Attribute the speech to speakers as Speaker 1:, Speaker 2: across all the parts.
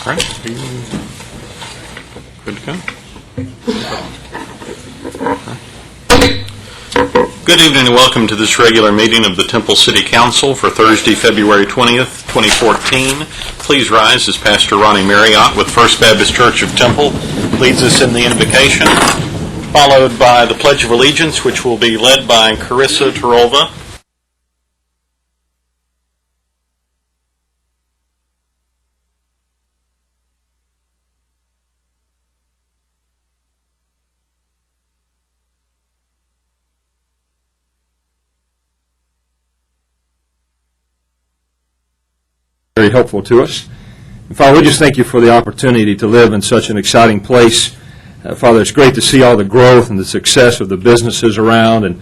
Speaker 1: right. Are you good to go? Good evening and welcome to this regular meeting of the Temple City Council for Thursday, February 20th, 2014. Please rise as Pastor Ronnie Marriott with First Baptist Church of Temple leads us in the invocation, followed by the Pledge of Allegiance, which will be led by Carissa Tarolva.
Speaker 2: Very helpful to us. And Father, we just thank you for the opportunity to live in such an exciting place. Father, it's great to see all the growth and the success of the businesses around, and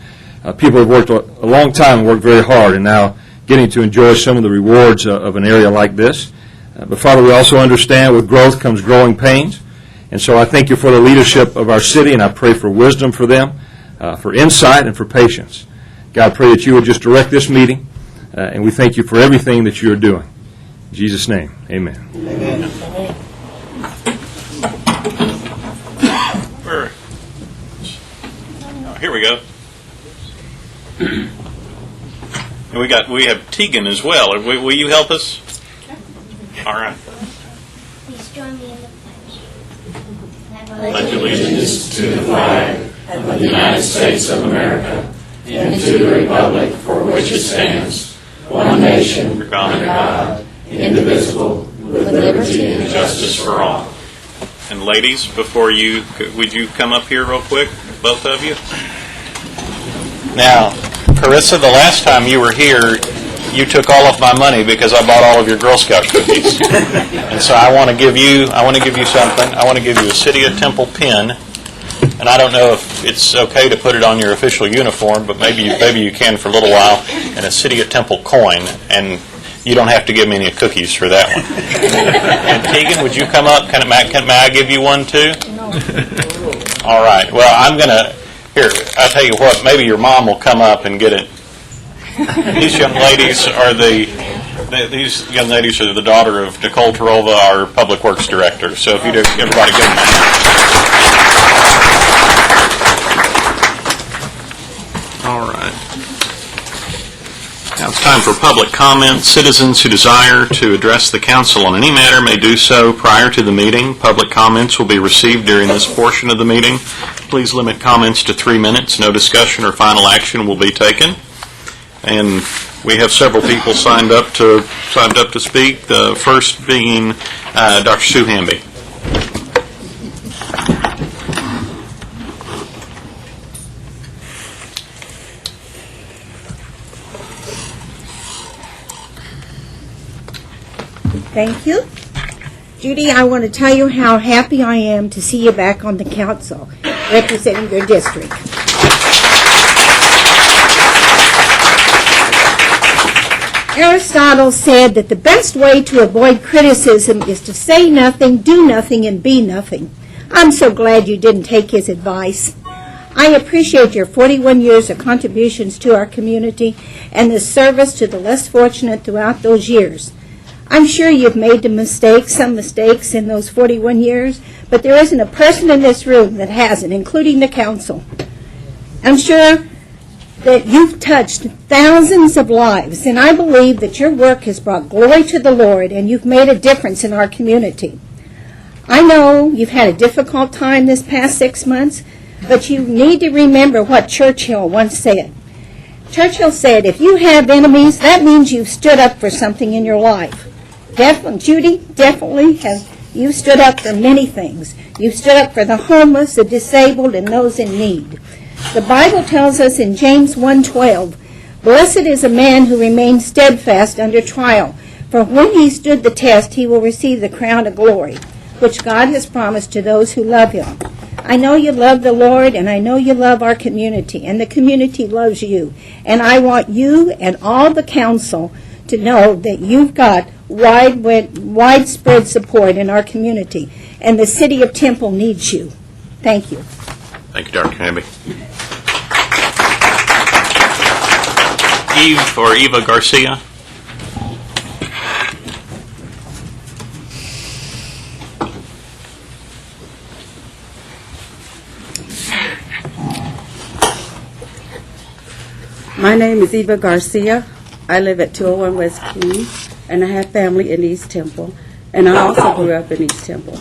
Speaker 2: people have worked a long time and worked very hard, and now getting to enjoy some of the rewards of an area like this. But Father, we also understand with growth comes growing pains, and so I thank you for the leadership of our city, and I pray for wisdom for them, for insight, and for patience. God, I pray that you would just direct this meeting, and we thank you for everything that you are doing. In Jesus' name, amen.
Speaker 1: Amen. Here we go. And we have Tegan as well. Will you help us? All right.
Speaker 3: Please join me in the pledge.
Speaker 4: Pledge allegiance to the flag of the United States of America and to the republic for which it stands, one nation, under God, indivisible, with liberty and justice for all.
Speaker 1: And ladies, would you come up here real quick, both of you? Now, Carissa, the last time you were here, you took all of my money because I bought all of your Girl Scout cookies. And so I want to give you something. I want to give you a City of Temple pin. And I don't know if it's okay to put it on your official uniform, but maybe you can for a little while, and a City of Temple coin. And you don't have to give me any cookies for that one. And Tegan, would you come up? May I give you one too?
Speaker 3: No.
Speaker 1: All right. Well, here, I'll tell you what, maybe your mom will come up and get it. These young ladies are the daughter of Nicole Tarolva, our Public Works Director. So if you'd everybody give them a hand. All right. Now it's time for public comment. Citizens who desire to address the council on any matter may do so prior to the meeting. Public comments will be received during this portion of the meeting. Please limit comments to 3 minutes. No discussion or final action will be taken. And we have several people signed up to speak. The first being Dr. Sue Hamby.
Speaker 5: Thank you. Judy, I want to tell you how happy I am to see you back on the council, representing your district. Aristotle said that the best way to avoid criticism is to say nothing, do nothing, and be nothing. I'm so glad you didn't take his advice. I appreciate your 41 years of contributions to our community and the service to the less fortunate throughout those years. I'm sure you've made some mistakes in those 41 years, but there isn't a person in this room that hasn't, including the council. I'm sure that you've touched thousands of lives, and I believe that your work has brought glory to the Lord, and you've made a difference in our community. I know you've had a difficult time this past 6 months, but you need to remember what Churchill once said. Churchill said, if you have enemies, that means you've stood up for something in your life. Judy, you stood up for many things. You stood up for the homeless, the disabled, and those in need. The Bible tells us in James 1:12, blessed is a man who remains steadfast under trial, for when he stood the test, he will receive the crown of glory, which God has promised to those who love him. I know you love the Lord, and I know you love our community, and the community loves you. And I want you and all the council to know that you've got widespread support in our community, and the City of Temple needs you. Thank you.
Speaker 1: Thank you, Dr. Hamby. Eva Garcia.
Speaker 6: My name is Eva Garcia. I live at 201 West King, and I have family in East Temple, and I also grew up in East Temple.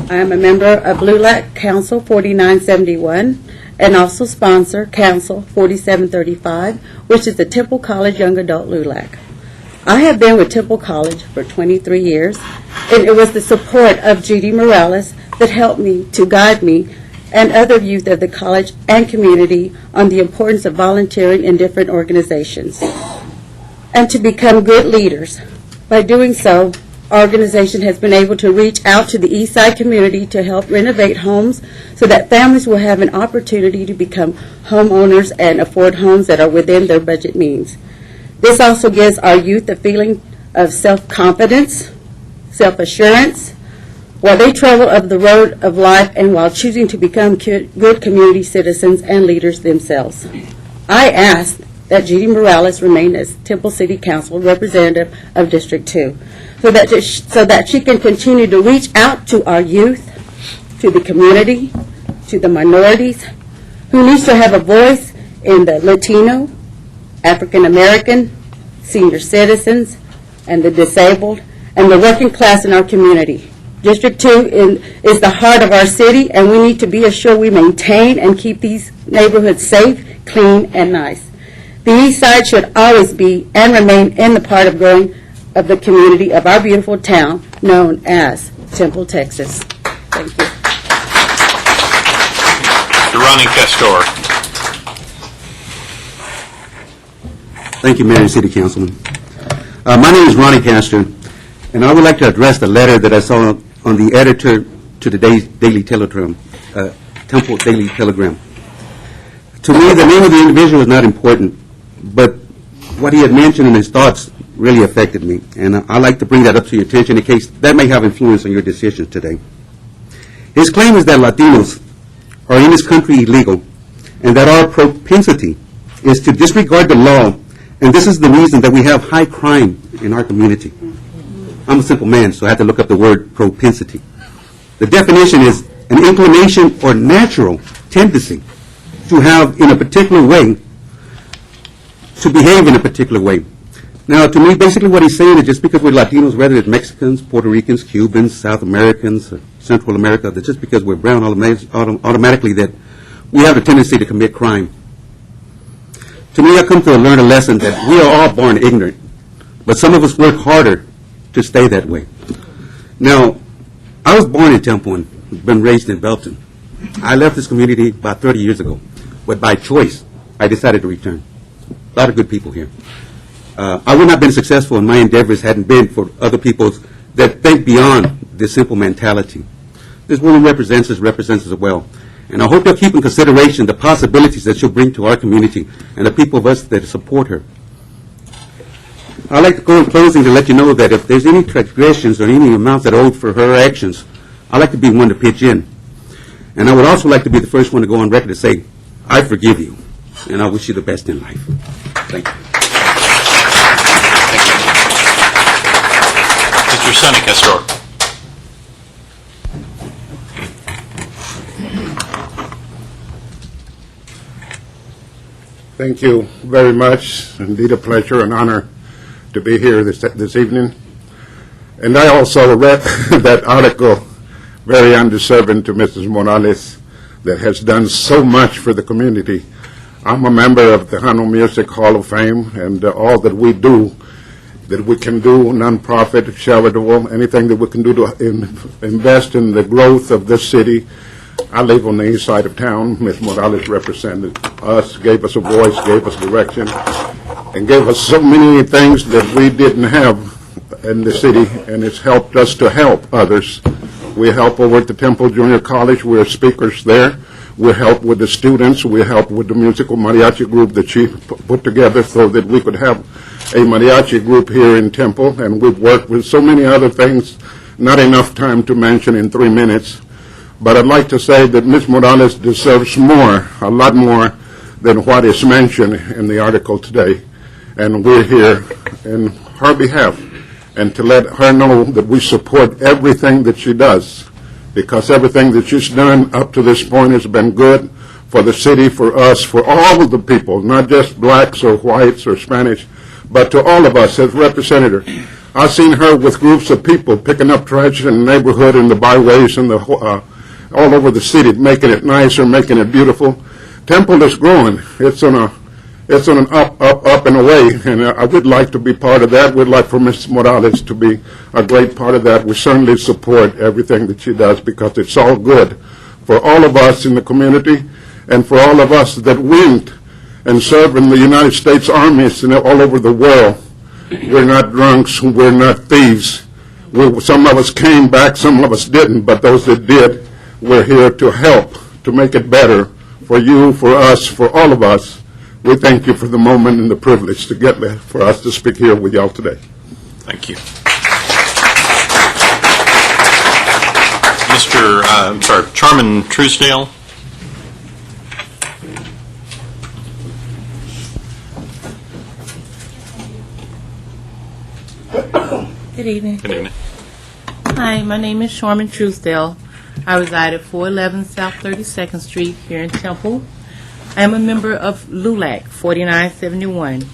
Speaker 6: I am a member of LULAC Council 4971, and also sponsor Council 4735, which is the Temple College Young Adult LULAC. I have been with Temple College for 23 years, and it was the support of Judy Morales that helped me to guide me and other youth of the college and community on the importance of volunteering in different organizations and to become good leaders. By doing so, our organization has been able to reach out to the East Side community to help renovate homes so that families will have an opportunity to become homeowners and afford homes that are within their budget means. This also gives our youth a feeling of self-confidence, self-assurance, while they travel up the road of life and while choosing to become good community citizens and leaders themselves. I ask that Judy Morales remain as Temple City Council representative of District 2 so that she can continue to reach out to our youth, to the community, to the minorities, who needs to have a voice in the Latino, African American, senior citizens, and the disabled, and the working class in our community. District 2 is the heart of our city, and we need to be assured we maintain and keep these neighborhoods safe, clean, and nice. The East Side should always be and remain in the part of growing of the community of our beautiful town known as Temple, Texas. Thank you.
Speaker 1: Mr. Ronnie Castor.
Speaker 7: Thank you, Mayor and City Councilman. My name is Ronnie Castor, and I would like to address the letter that I saw on the editor to the Daily Telegram, Temple Daily Telegram. To me, the name of the individual is not important, but what he had mentioned in his thoughts really affected me, and I'd like to bring that up to your attention in case that may have influence on your decisions today. His claim is that Latinos are in this country illegal, and that our propensity is to disregard the law, and this is the reason that we have high crime in our community. I'm a simple man, so I had to look up the word propensity. The definition is an inclination or natural tendency to have in a particular way, to behave in a particular way. Now, to me, basically what he's saying is just because we're Latinos, whether it's Mexicans, Puerto Ricans, Cubans, South Americans, or Central America, that just because we're brown automatically that we have a tendency to commit crime. To me, I come to learn a lesson that we are all born ignorant, but some of us work harder to stay that way. Now, I was born in Temple and been raised in Belton. I left this community about 30 years ago, but by choice, I decided to return. A lot of good people here. I would not have been successful in my endeavors hadn't been for other people that think beyond this simple mentality. This woman represents us well. And I hope you'll keep in consideration the possibilities that she'll bring to our community and the people of us that support her. I'd like to go in closing to let you know that if there's any transgressions or any amounts that are owed for her actions, I'd like to be one to pitch in. And I would also like to be the first one to go on record to say, I forgive you, and I wish you the best in life. Thank you.
Speaker 1: Mr. Sonny Castor.
Speaker 8: Thank you very much. Indeed a pleasure and honor to be here this evening. And I also read that article, very undeserving to Mrs. Morales, that has done so much for the community. I'm a member of the Hano Music Hall of Fame, and all that we do, that we can do, nonprofit, charitable, anything that we can do to invest in the growth of this city. I live on the east side of town. Ms. Morales represented us, gave us a voice, gave us direction, and gave us so many things that we didn't have in the city, and it's helped us to help others. We help over at the Temple Junior College. We're speakers there. We help with the students. We help with the musical mariachi group that she put together so that we could have a mariachi group here in Temple, and we've worked with so many other things, not enough time to mention in 3 minutes. But I'd like to say that Ms. Morales deserves more, a lot more, than what is mentioned in the article today. And we're here in her behalf, and to let her know that we support everything that she does, because everything that she's done up to this point has been good for the city, for us, for all of the people, not just blacks or whites or Spanish, but to all of us as representative. I've seen her with groups of people picking up trash in the neighborhood and the byways and all over the city, making it nicer, making it beautiful. Temple is growing. It's on an up and away, and I would like to be part of that. We'd like for Ms. Morales to be a great part of that. We certainly support everything that she does because it's all good for all of us in the community and for all of us that went and served in the United States armies and all over the world. We're not drunks. We're not thieves. Some of us came back, some of us didn't, but those that did, we're here to help, to make it better for you, for us, for all of us. We thank you for the moment and the privilege to get there for us to speak here with y'all today.
Speaker 1: Thank you. Charmin Truesdale.
Speaker 9: Good evening.
Speaker 1: Good evening.
Speaker 9: Hi, my name is Charmin Truesdale. I reside at 411 South 32nd Street here in Temple. I am a member of LULAC 4971.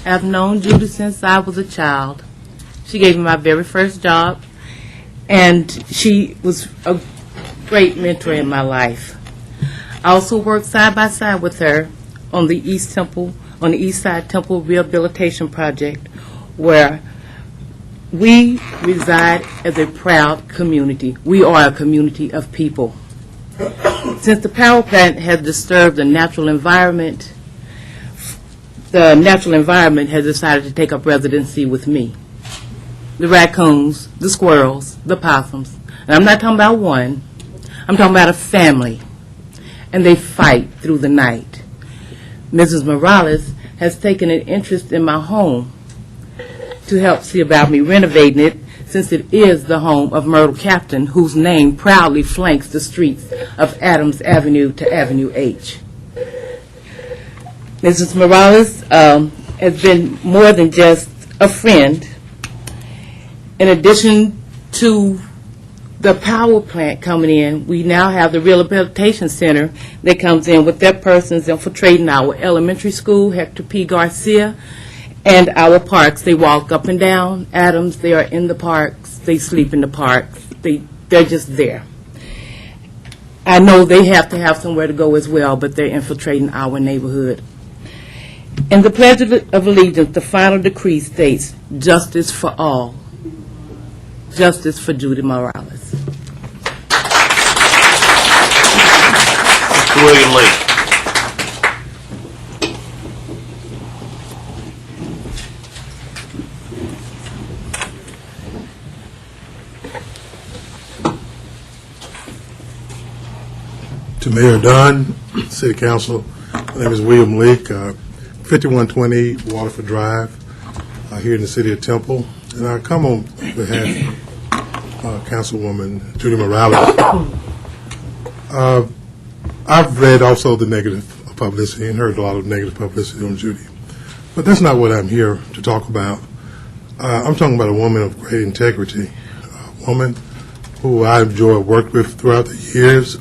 Speaker 9: I have known Judy since I was a child. She gave me my very first job, and she was a great mentor in my life. I also worked side by side with her on the East Side Temple Rehabilitation Project, where we reside as a proud community. We are a community of people. Since the power plant has disturbed the natural environment has decided to take up residency with me. The raccoons, the squirrels, the possums. And I'm not talking about one. I'm talking about a family. And they fight through the night. Mrs. Morales has taken an interest in my home to help see about me renovating it, since it is the home of Myrtle Captain, whose name proudly flanks the streets of Adams Avenue to Avenue H. Mrs. Morales has been more than just a friend. In addition to the power plant coming in, we now have the Rehabilitation Center that comes in with their persons infiltrating our elementary school, Hector P. Garcia, and our parks. They walk up and down Adams. They are in the parks. They sleep in the parks. They're just there. I know they have to have somewhere to go as well, but they're infiltrating our neighborhood. In the Pledge of Allegiance, the final decree states, justice for all. Justice for Judy Morales.
Speaker 1: Mr. William Lee.
Speaker 10: To Mayor Dunn, City Council, my name is William Leake, 5120 Waterford Drive, here in the city of Temple. And I come on behalf of Councilwoman Judy Morales. I've read also the negative publicity and heard a lot of negative publicity on Judy. But that's not what I'm here to talk about. I'm talking about a woman of great integrity, a woman who I enjoy working with throughout the years.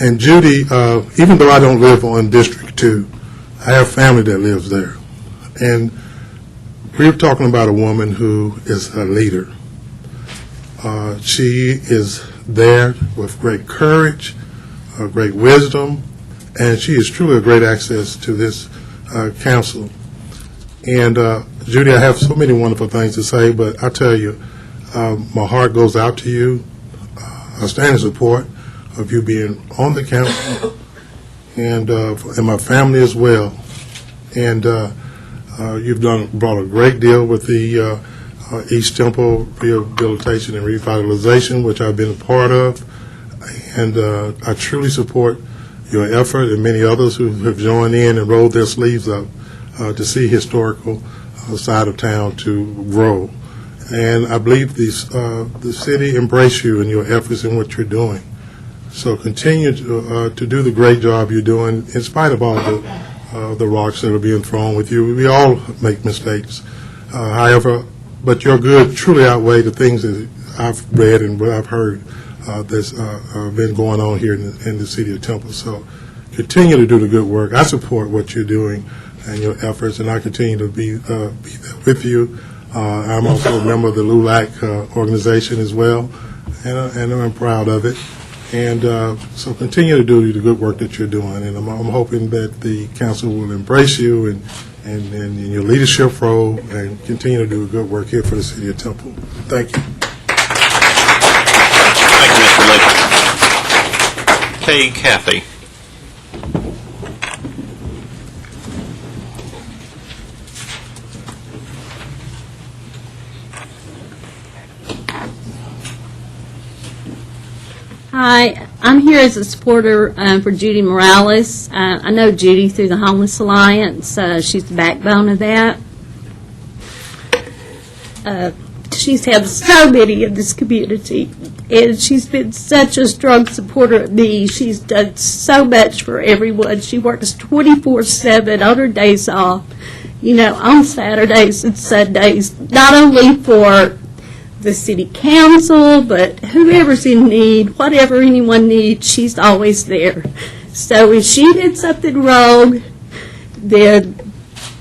Speaker 10: And Judy, even though I don't live on District 2, I have family that lives there. And we're talking about a woman who is a leader. She is there with great courage, great wisdom, and she is truly a great access to this council. And Judy, I have so many wonderful things to say, but I tell you, my heart goes out to you. I stand in support of you being on the council, and my family as well. And you've brought a great deal with the East Temple Rehabilitation and Revitalization, which I've been a part of. And I truly support your effort and many others who have joined in and rolled their sleeves up to see historical side of town to grow. And I believe the city embrace you and your efforts in what you're doing. So continue to do the great job you're doing in spite of all the rocks that are being thrown with you. We all make mistakes. However, but your good truly outweigh the things that I've read and what I've heard that's been going on here in the city of Temple. So continue to do the good work. I support what you're doing and your efforts, and I continue to be there with you. I'm also a member of the LULAC organization as well, and I'm proud of it. And so continue to do the good work that you're doing, and I'm hoping that the council will embrace you and in your leadership role and continue to do good work here for the city of Temple. Thank you.
Speaker 1: Thank you, Mr. Lee. Okay, Kathy.
Speaker 11: Hi, I'm here as a supporter for Judy Morales. I know Judy through the Homeless Alliance. She's the backbone of that. She's helped so many in this community, and she's been such a strong supporter of me. She's done so much for everyone. She works 24/7 on her days off, on Saturdays and Sundays, not only for the city council, but whoever's in need, whatever anyone needs, she's always there. So if she did something wrong, then,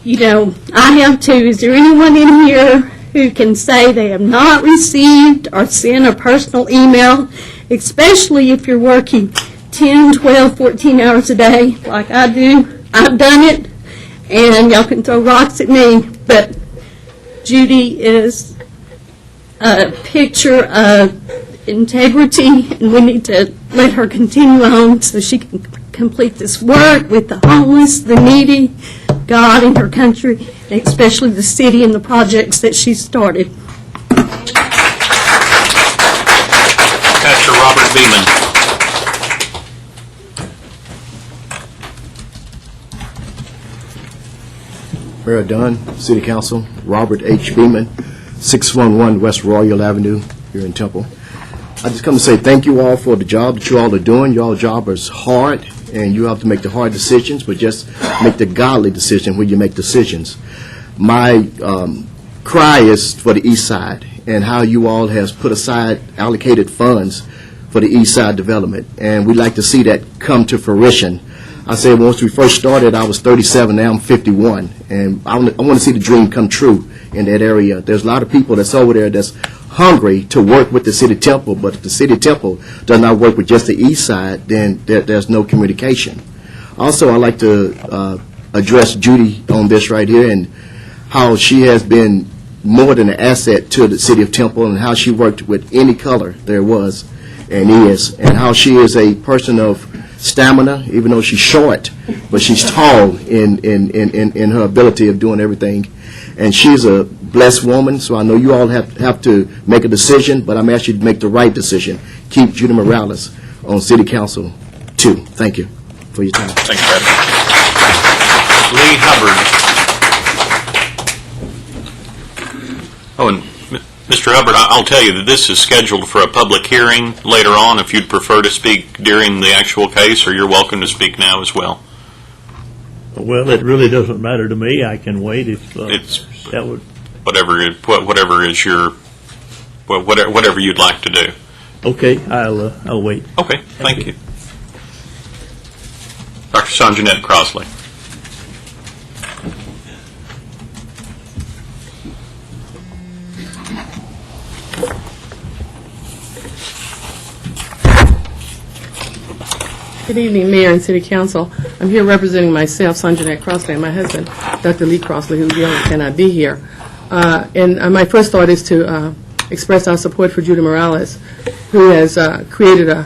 Speaker 11: I have too. Is there anyone in here who can say they have not received or sent a personal email, especially if you're working 10, 12, 14 hours a day like I do? I've done it, and y'all can throw rocks at me, but Judy is a picture of integrity, and we need to let her continue on so she can complete this work with the homeless, the needy, God in her country, and especially the city and the projects that she started.
Speaker 1: Pastor Robert Beeman.
Speaker 12: Mayor Dunn, City Council, Robert H. Beeman, 611 West Royal Avenue here in Temple. I just come to say thank you all for the job that you all are doing. Your job is hard, and you have to make the hard decisions, but just make the godly decision when you make decisions. My cry is for the East Side and how you all has put aside allocated funds for the East Side development, and we'd like to see that come to fruition. I said once we first started, I was 37, now I'm 51, and I want to see the dream come true in that area. There's a lot of people that's over there that's hungry to work with the City Temple, but if the City Temple does not work with just the East Side, then there's no communication. Also, I'd like to address Judy on this right here and how she has been more than an asset to the City of Temple, and how she worked with any color there was and is, and how she is a person of stamina, even though she's short, but she's tall in her ability of doing everything. And she's a blessed woman, so I know you all have to make a decision, but I'm asking you to make the right decision. Keep Judy Morales on City Council, too. Thank you for your time.
Speaker 1: Thanks, Brad. Lee Hubbard. Oh, and Mr. Hubbard, I'll tell you that this is scheduled for a public hearing later on. If you'd prefer to speak during the actual case, or you're welcome to speak now as well.
Speaker 13: Well, it really doesn't matter to me. I can wait if that would. Whatever
Speaker 1: is your, whatever you'd like to do.
Speaker 13: Okay, I'll wait.
Speaker 1: Okay, thank you. Dr. Sanjanette Crossley.
Speaker 14: Good evening, Mayor and City Council. I'm here representing myself, Sanjanette Crossley, and my husband, Dr. Lee Crossley, who's young and cannot be here. And my first thought is to express our support for Judy Morales, who has created a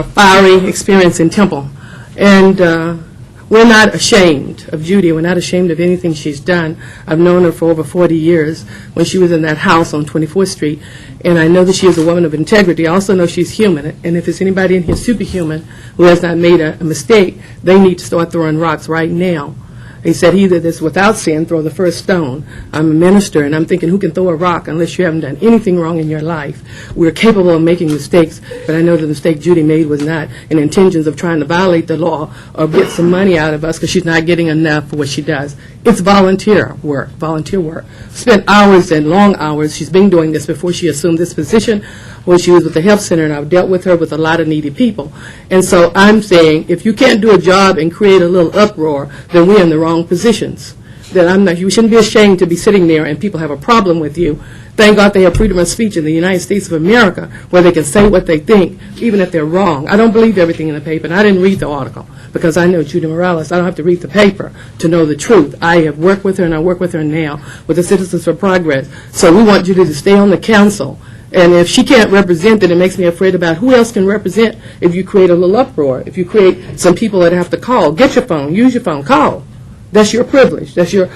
Speaker 14: fiery experience in Temple. And we're not ashamed of Judy. We're not ashamed of anything she's done. I've known her for over 40 years when she was in that house on 24th Street. And I know that she is a woman of integrity. I also know she's human. And if there's anybody in here superhuman who has not made a mistake, they need to start throwing rocks right now. He said, he that is without sin, throw the first stone. I'm a minister, and I'm thinking, who can throw a rock unless you haven't done anything wrong in your life? We're capable of making mistakes, but I know the mistake Judy made was not in intentions of trying to violate the law or get some money out of us because she's not getting enough for what she does. It's volunteer work. Spent hours and long hours. She's been doing this before she assumed this position. when she was with the health center, and I've dealt with her with a lot of needy people. And so I'm saying, if you can't do a job and create a little uproar, then we're in the wrong positions. That you shouldn't be ashamed to be sitting there and people have a problem with you. Thank God they have freedom of speech in the United States of America, where they can say what they think, even if they're wrong. I don't believe everything in the paper, and I didn't read the article, because I know Judy Morales. I don't have to read the paper to know the truth. I have worked with her, and I work with her now with the Citizens for Progress. So we want Judy to stay on the council. And if she can't represent, then it makes me afraid about who else can represent if you create a little uproar, if you create some people that have to call. Get your phone, use your phone, call. That's your privilege. That's your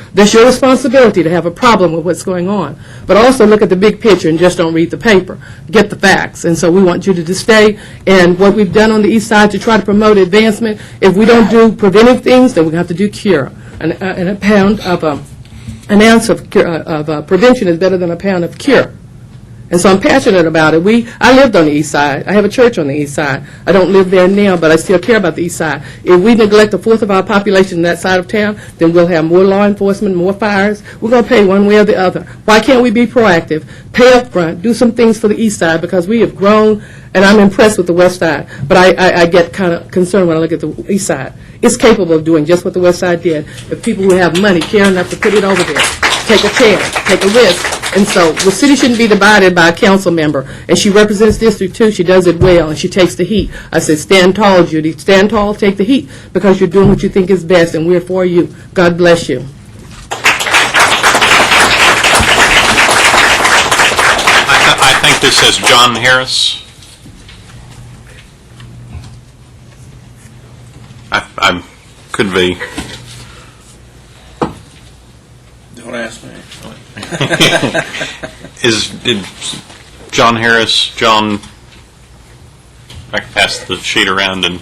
Speaker 14: responsibility to have a problem with what's going on. But also look at the big picture and just don't read the paper. Get the facts. And so we want Judy to stay. And what we've done on the east side to try to promote advancement, if we don't do preventive things, then we have to do cure. And an ounce of prevention is better than a pound of cure. And so I'm passionate about it. I lived on the east side. I have a church on the east side. I don't live there now, but I still care about the east side. If we neglect a fourth of our population in that side of town, then we'll have more law enforcement, more fires. We're going to pay one way or the other. Why can't we be proactive, pay up front, do some things for the east side, because we have grown, and I'm impressed with the west side. But I get kind of concerned when I look at the east side. It's capable of doing just what the west side did. If people who have money care enough to put it over there, take a chance, take a risk. And so the city shouldn't be divided by a council member. And she represents District 2. She does it well, and she takes the heat. I said, stand tall, Judy. Stand tall, take the heat, because you're doing what you think is best, and we're for you. God bless you.
Speaker 1: I think this says John Harris. I could be.
Speaker 4: Don't ask me.
Speaker 1: Is John Harris, John, I can pass the sheet around, and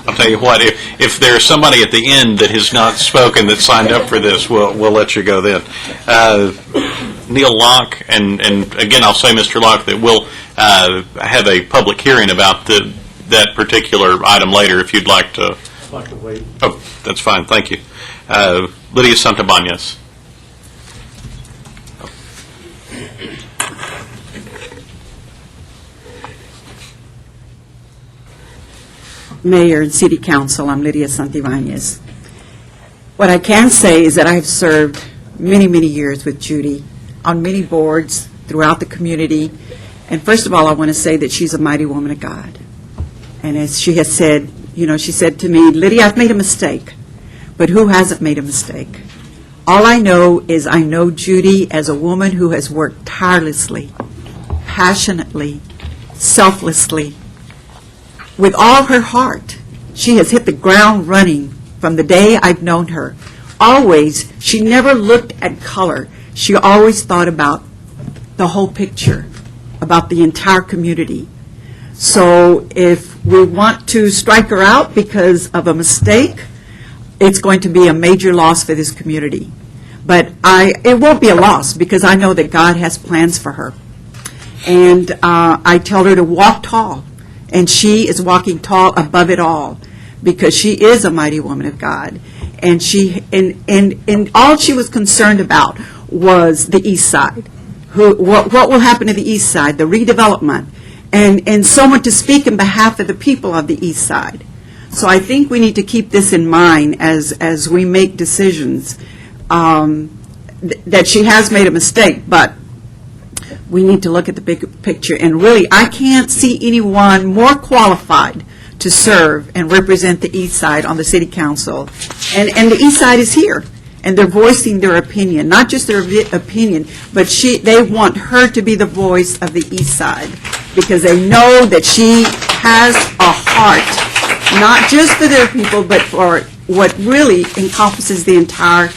Speaker 1: I'll tell you what, if there's somebody at the end that has not spoken that signed up for this, we'll let you go then. Neil Locke, and again, I'll say, Mr. Locke, that we'll have a public hearing about that particular item later if you'd like to.
Speaker 13: I'd like to wait.
Speaker 1: Oh, that's fine, thank you. Lydia Santabanez.
Speaker 15: Mayor and City Council, I'm Lydia Santibanez. What I can say is that I have served many, many years with Judy on many boards throughout the community. And first of all, I want to say that she's a mighty woman of God. And as she has said, she said to me, Lydia, I've made a mistake. But who hasn't made a mistake? All I know is I know Judy as a woman who has worked tirelessly, passionately, selflessly, with all her heart. She has hit the ground running from the day I've known her. Always, she never looked at color. She always thought about the whole picture, about the entire community. So if we want to strike her out because of a mistake, it's going to be a major loss for this community. But it won't be a loss, because I know that God has plans for her. And I tell her to walk tall. And she is walking tall above it all, because she is a mighty woman of God. And and all she was concerned about was the east side. What will happen to the east side, the redevelopment, and someone to speak in behalf of the people of the east side. So I think we need to keep this in mind as we make decisions, that she has made a mistake, but we need to look at the big picture. And really, I can't see anyone more qualified to serve and represent the east side on the city council. And the east side is here, and they're voicing their opinion, not just their opinion, but they want her to be the voice of the east side, because they know that she has a heart, not just for their people, but for what really encompasses the entire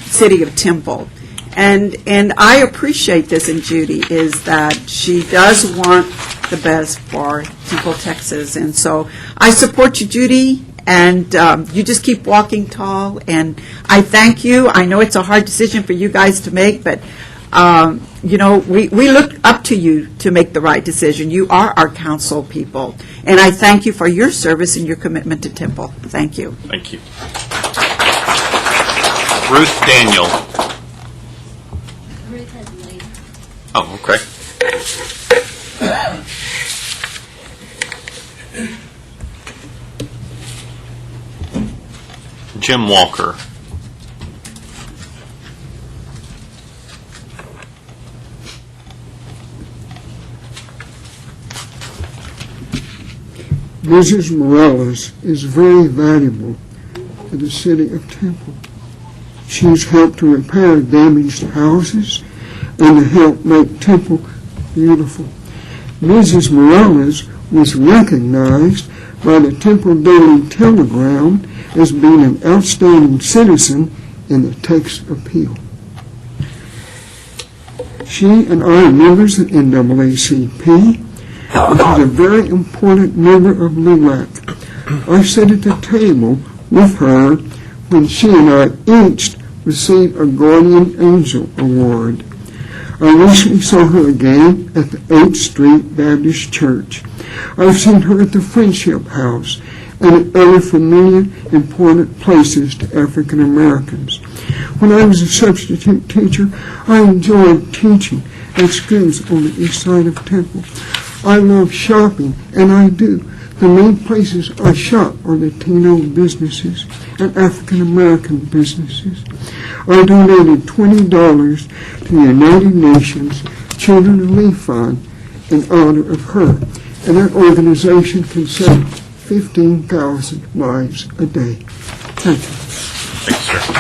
Speaker 15: city of Temple. And I appreciate this in Judy, is that she does want the best for Temple, Texas. And so I support you, Judy, and you just keep walking tall. And I thank you. I know it's a hard decision for you guys to make, but, we look up to you to make the right decision. You are our council people. And I thank you for your service and your commitment to Temple. Thank you.
Speaker 1: Thank you. Ruth Daniel.
Speaker 3: Ruth has later.
Speaker 1: Oh, okay. Jim Walker.
Speaker 16: Mrs. Morales is very valuable to the city of Temple. She has helped to repair damaged houses and to help make Temple beautiful. Mrs. Morales was recognized by the Temple Daily Telegram as being an outstanding citizen in the text appeal. She and I are members of NAACP, which is a very important member of LULAC. I sat at the table with her when she and I each received a Guardian Angel Award. I recently saw her again at the 8th Street Baptist Church. I've seen her at the Friendship House and at other familiar, important places to African Americans. When I was a substitute teacher, I enjoyed teaching at schools on the east side of Temple. I love shopping, and I do. The main places I shop are Latino businesses and African American businesses. I donated $20 to the United Nations Children Relief Fund in honor of her, and that organization can save 15,000 lives a day. Thank you.
Speaker 1: Thank you, sir.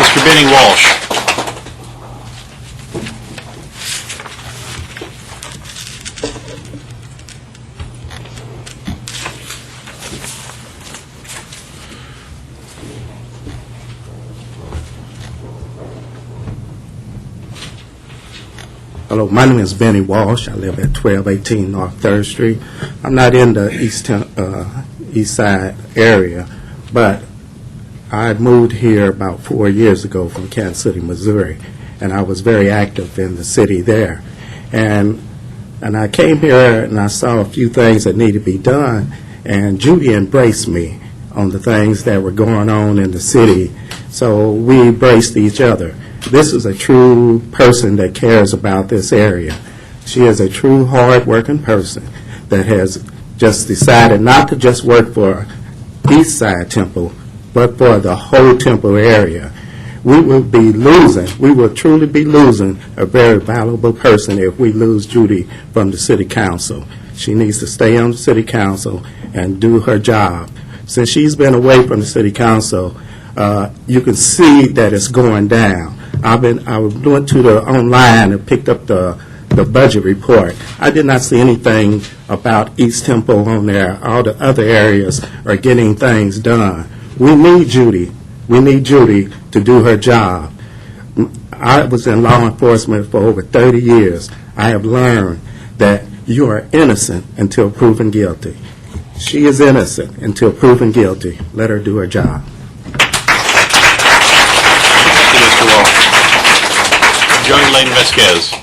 Speaker 1: Mr. Benny Walsh.
Speaker 17: Hello, my name is Benny Walsh. I live at 1218 North 3rd Street. I'm not in the east side area, but I moved here about 4 years ago from Kansas City, Missouri, and I was very active in the city there. And I came here and I saw a few things that needed to be done, and Judy embraced me on the things that were going on in the city, so we embraced each other. This is a true person that cares about this area. She is a true hard-working person that has just decided not to just work for East Side Temple, but for the whole Temple area. We will truly be losing a very valuable person if we lose Judy from the city council. She needs to stay on the city council and do her job. Since she's been away from the city council, you can see that it's going down. I went to the online and picked up the budget report. I did not see anything about East Temple on there. All the other areas are getting things done. We need Judy. We need Judy to do her job. I was in law enforcement for over 30 years. I have learned that you are innocent until proven guilty. She is innocent until proven guilty. Let her do her job.
Speaker 1: Johnny Lane Vasquez.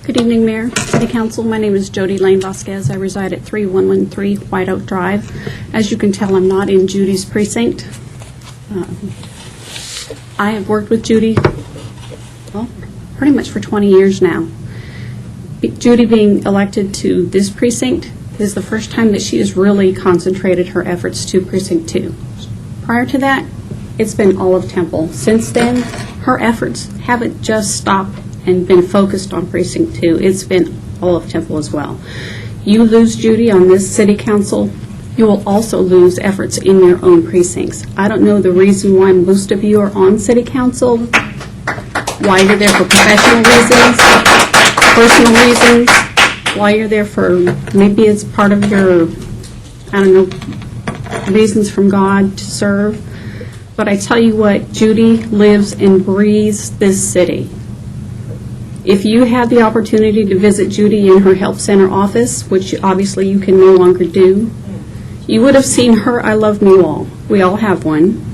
Speaker 18: Good evening, Mayor, City Council. My name is Jody Lane Vasquez. I reside at 3113 White Oak Drive. As you can tell, I'm not in Judy's precinct. I have worked with Judy, well, pretty much for 20 years now. Judy being elected to this precinct is the first time that she has really concentrated her efforts to Precinct 2. Prior to that, it's been all of Temple. Since then, her efforts haven't just stopped and been focused on Precinct 2. It's been all of Temple as well. You lose Judy on this city council, you will also lose efforts in your own precincts. I don't know the reason why most of you are on city council, why you're there for professional reasons, personal reasons, why you're there for, maybe it's part of your, I don't know, reasons from God to serve. But I tell you what, Judy lives and breathes this city. If you had the opportunity to visit Judy in her Help Center office, which obviously you can no longer do, you would have seen her I Love Me wall. We all have one.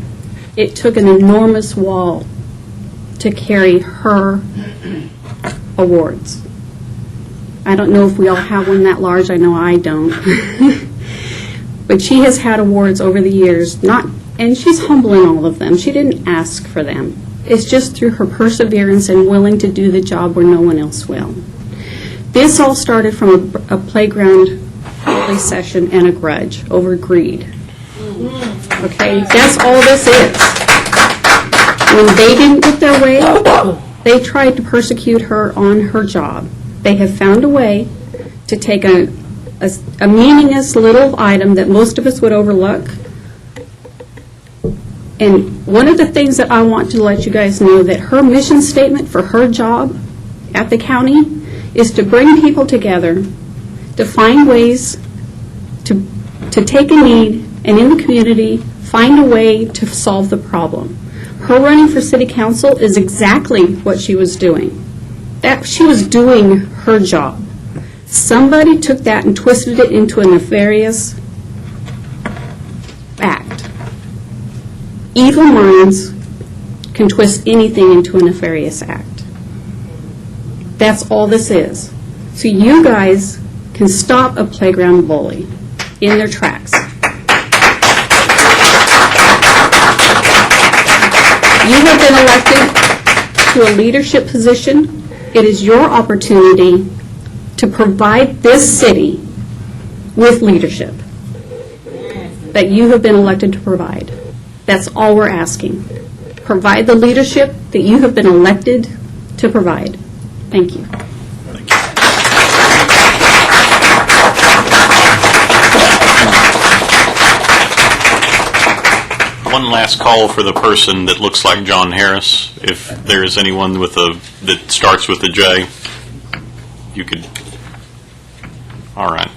Speaker 18: It took an enormous wall to carry her awards. I don't know if we all have one that large. I know I don't. But she has had awards over the years, and she's humble in all of them. She didn't ask for them. It's just through her perseverance and willing to do the job where no one else will. This all started from a playground bully session and a grudge over greed. Okay, that's all this is. When they didn't get their way, they tried to persecute her on her job. They have found a way to take a meaningless little item that most of us would overlook. And one of the things that I want to let you guys know, that her mission statement for her job at the county is to bring people together, to find ways to take a need, and in the community, find a way to solve the problem. Her running for city council is exactly what she was doing. She was doing her job. Somebody took that and twisted it into a nefarious act. Evil minds can twist anything into a nefarious act. That's all this is. So you guys can stop a playground bully in their tracks. You have been elected to a leadership position. It is your opportunity to provide this city with leadership that you have been elected to provide. That's all we're asking. Provide the leadership that you have been elected to provide. Thank you.
Speaker 1: One last call for the person that looks like John Harris. If there is anyone that starts with a J, you could. All right.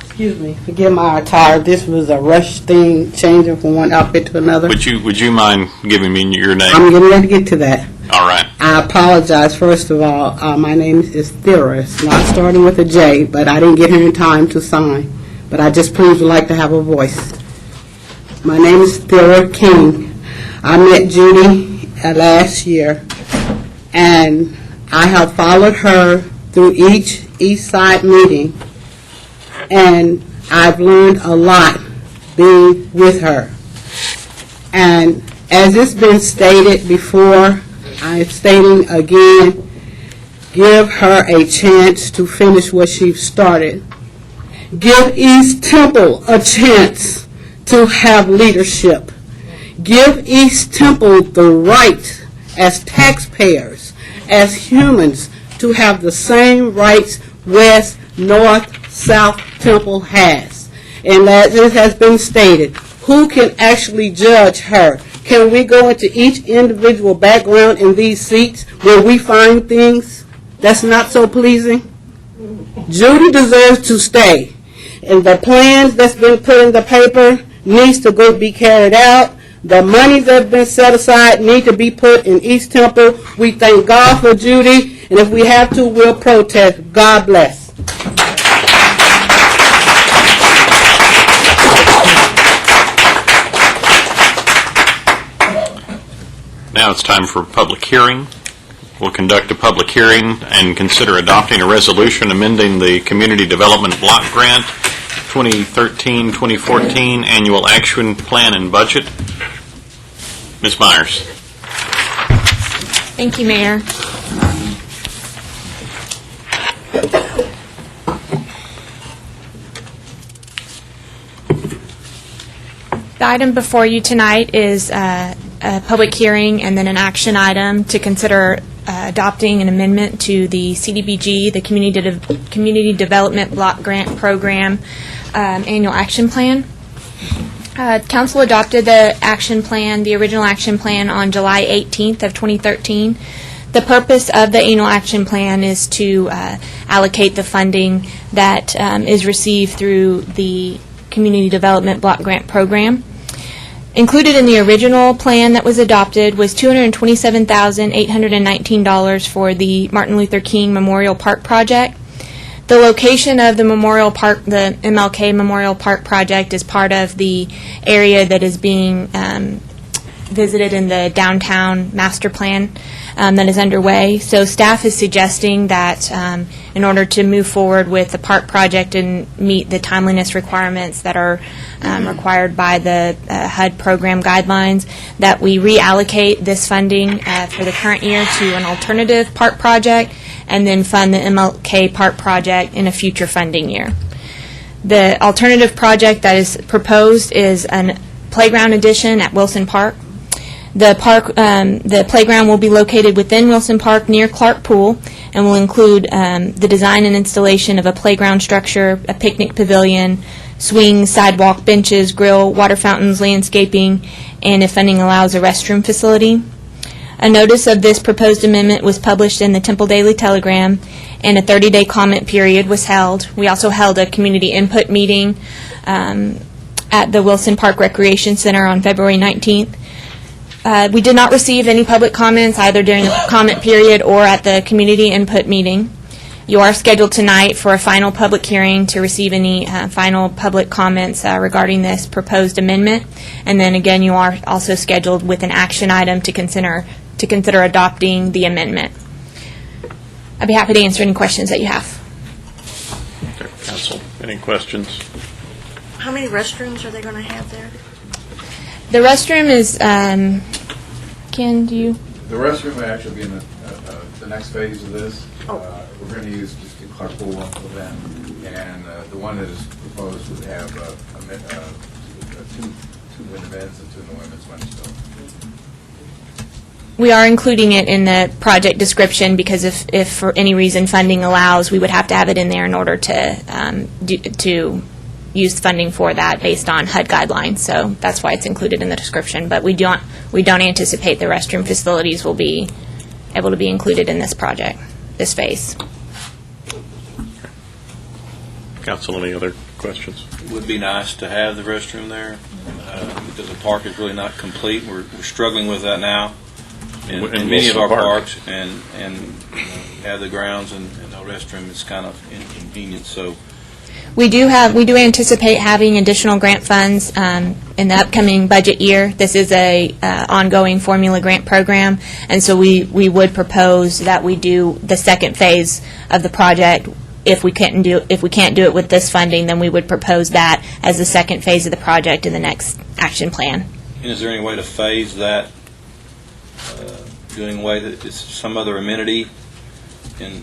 Speaker 19: Excuse me, forgive my attire. This was a rush thing, changing from one outfit to another.
Speaker 1: Would you mind giving me your name?
Speaker 19: I'm getting ready to get to that.
Speaker 1: All right.
Speaker 19: I apologize, first of all. My name is Thera. It's not starting with a J, but I didn't get here in time to sign. But I just please would like to have a voice. My name is Thera King. I met Judy last year, and I have followed her through each East Side meeting, and I've learned a lot being with her. And as it's been stated before, I'm stating again, give her a chance to finish what she started. Give East Temple a chance to have leadership. Give East Temple the right as taxpayers, as humans, to have the same rights West, North, South Temple has. And as it has been stated, who can actually judge her? Can we go into each individual background in these seats where we find things that's not so pleasing? Judy deserves to stay. And the plans that's been put in the paper needs to go be carried out. The money that's been set aside need to be put in East Temple. We thank God for Judy, and if we have to, we'll protest. God bless.
Speaker 1: Now it's time for public hearing. We'll conduct a public hearing and consider adopting a resolution amending the Community Development Block Grant 2013-2014 Annual Action Plan and Budget. Ms. Myers.
Speaker 20: Thank you, Mayor. The item before you tonight is a public hearing and then an action item to consider adopting an amendment to the CDBG, the Community Development Block Grant Program Annual Action Plan. Council adopted the action plan, the original action plan, on July 18th of 2013. The purpose of the annual action plan is to allocate the funding that is received through the Community Development Block Grant Program. Included in the original plan that was adopted was $227,819 for the Martin Luther King Memorial Park project. The location of the Memorial Park, the MLK Memorial Park project, is part of the area that is being visited in the downtown master plan that is underway. So staff is suggesting that in order to move forward with the park project and meet the timeliness requirements that are required by the HUD program guidelines, that we reallocate this funding for the current year to an alternative park project and then fund the MLK Park project in a future funding year. The alternative project that is proposed is a playground addition at Wilson Park. The playground will be located within Wilson Park near Clark Pool and will include the design and installation of a playground structure, a picnic pavilion, swings, sidewalk, benches, grill, water fountains, landscaping, and if funding allows, a restroom facility. A notice of this proposed amendment was published in the Temple Daily Telegram, and a 30-day comment period was held. We also held a community input meeting at the Wilson Park Recreation Center on February 19th. We did not receive any public comments either during the comment period or at the community input meeting. You are scheduled tonight for a final public hearing to receive any final public comments regarding this proposed amendment. And then again, you are also scheduled with an action item to consider adopting the amendment. I'd be happy to answer any questions that you have.
Speaker 1: Okay, Council, any questions?
Speaker 21: How many restrooms are they going to have there?
Speaker 20: The restroom is, Ken, do you?
Speaker 22: The restroom will actually be in the next phase of this. We're going to use just the Clark Pool event, and the one that is proposed would have two in the men's and two in the women's one still.
Speaker 20: We are including it in the project description because if for any reason funding allows, we would have to have it in there in order to use funding for that based on HUD guidelines. So that's why it's included in the description. But we don't anticipate the restroom facilities will be able to be included in this project, this phase.
Speaker 1: Council, any other questions?
Speaker 23: It would be nice to have the restroom there because the park is really not complete. We're struggling with that now in many of our parks, and have the grounds and no restroom is kind of inconvenient. So
Speaker 20: we do anticipate having additional grant funds in the upcoming budget year. This is a ongoing formula grant program, and so we would propose that we do the second phase of the project. If we can't do it with this funding, then we would propose that as the second phase of the project in the next action plan.
Speaker 23: And is there any way to phase that, doing away that it's some other amenity and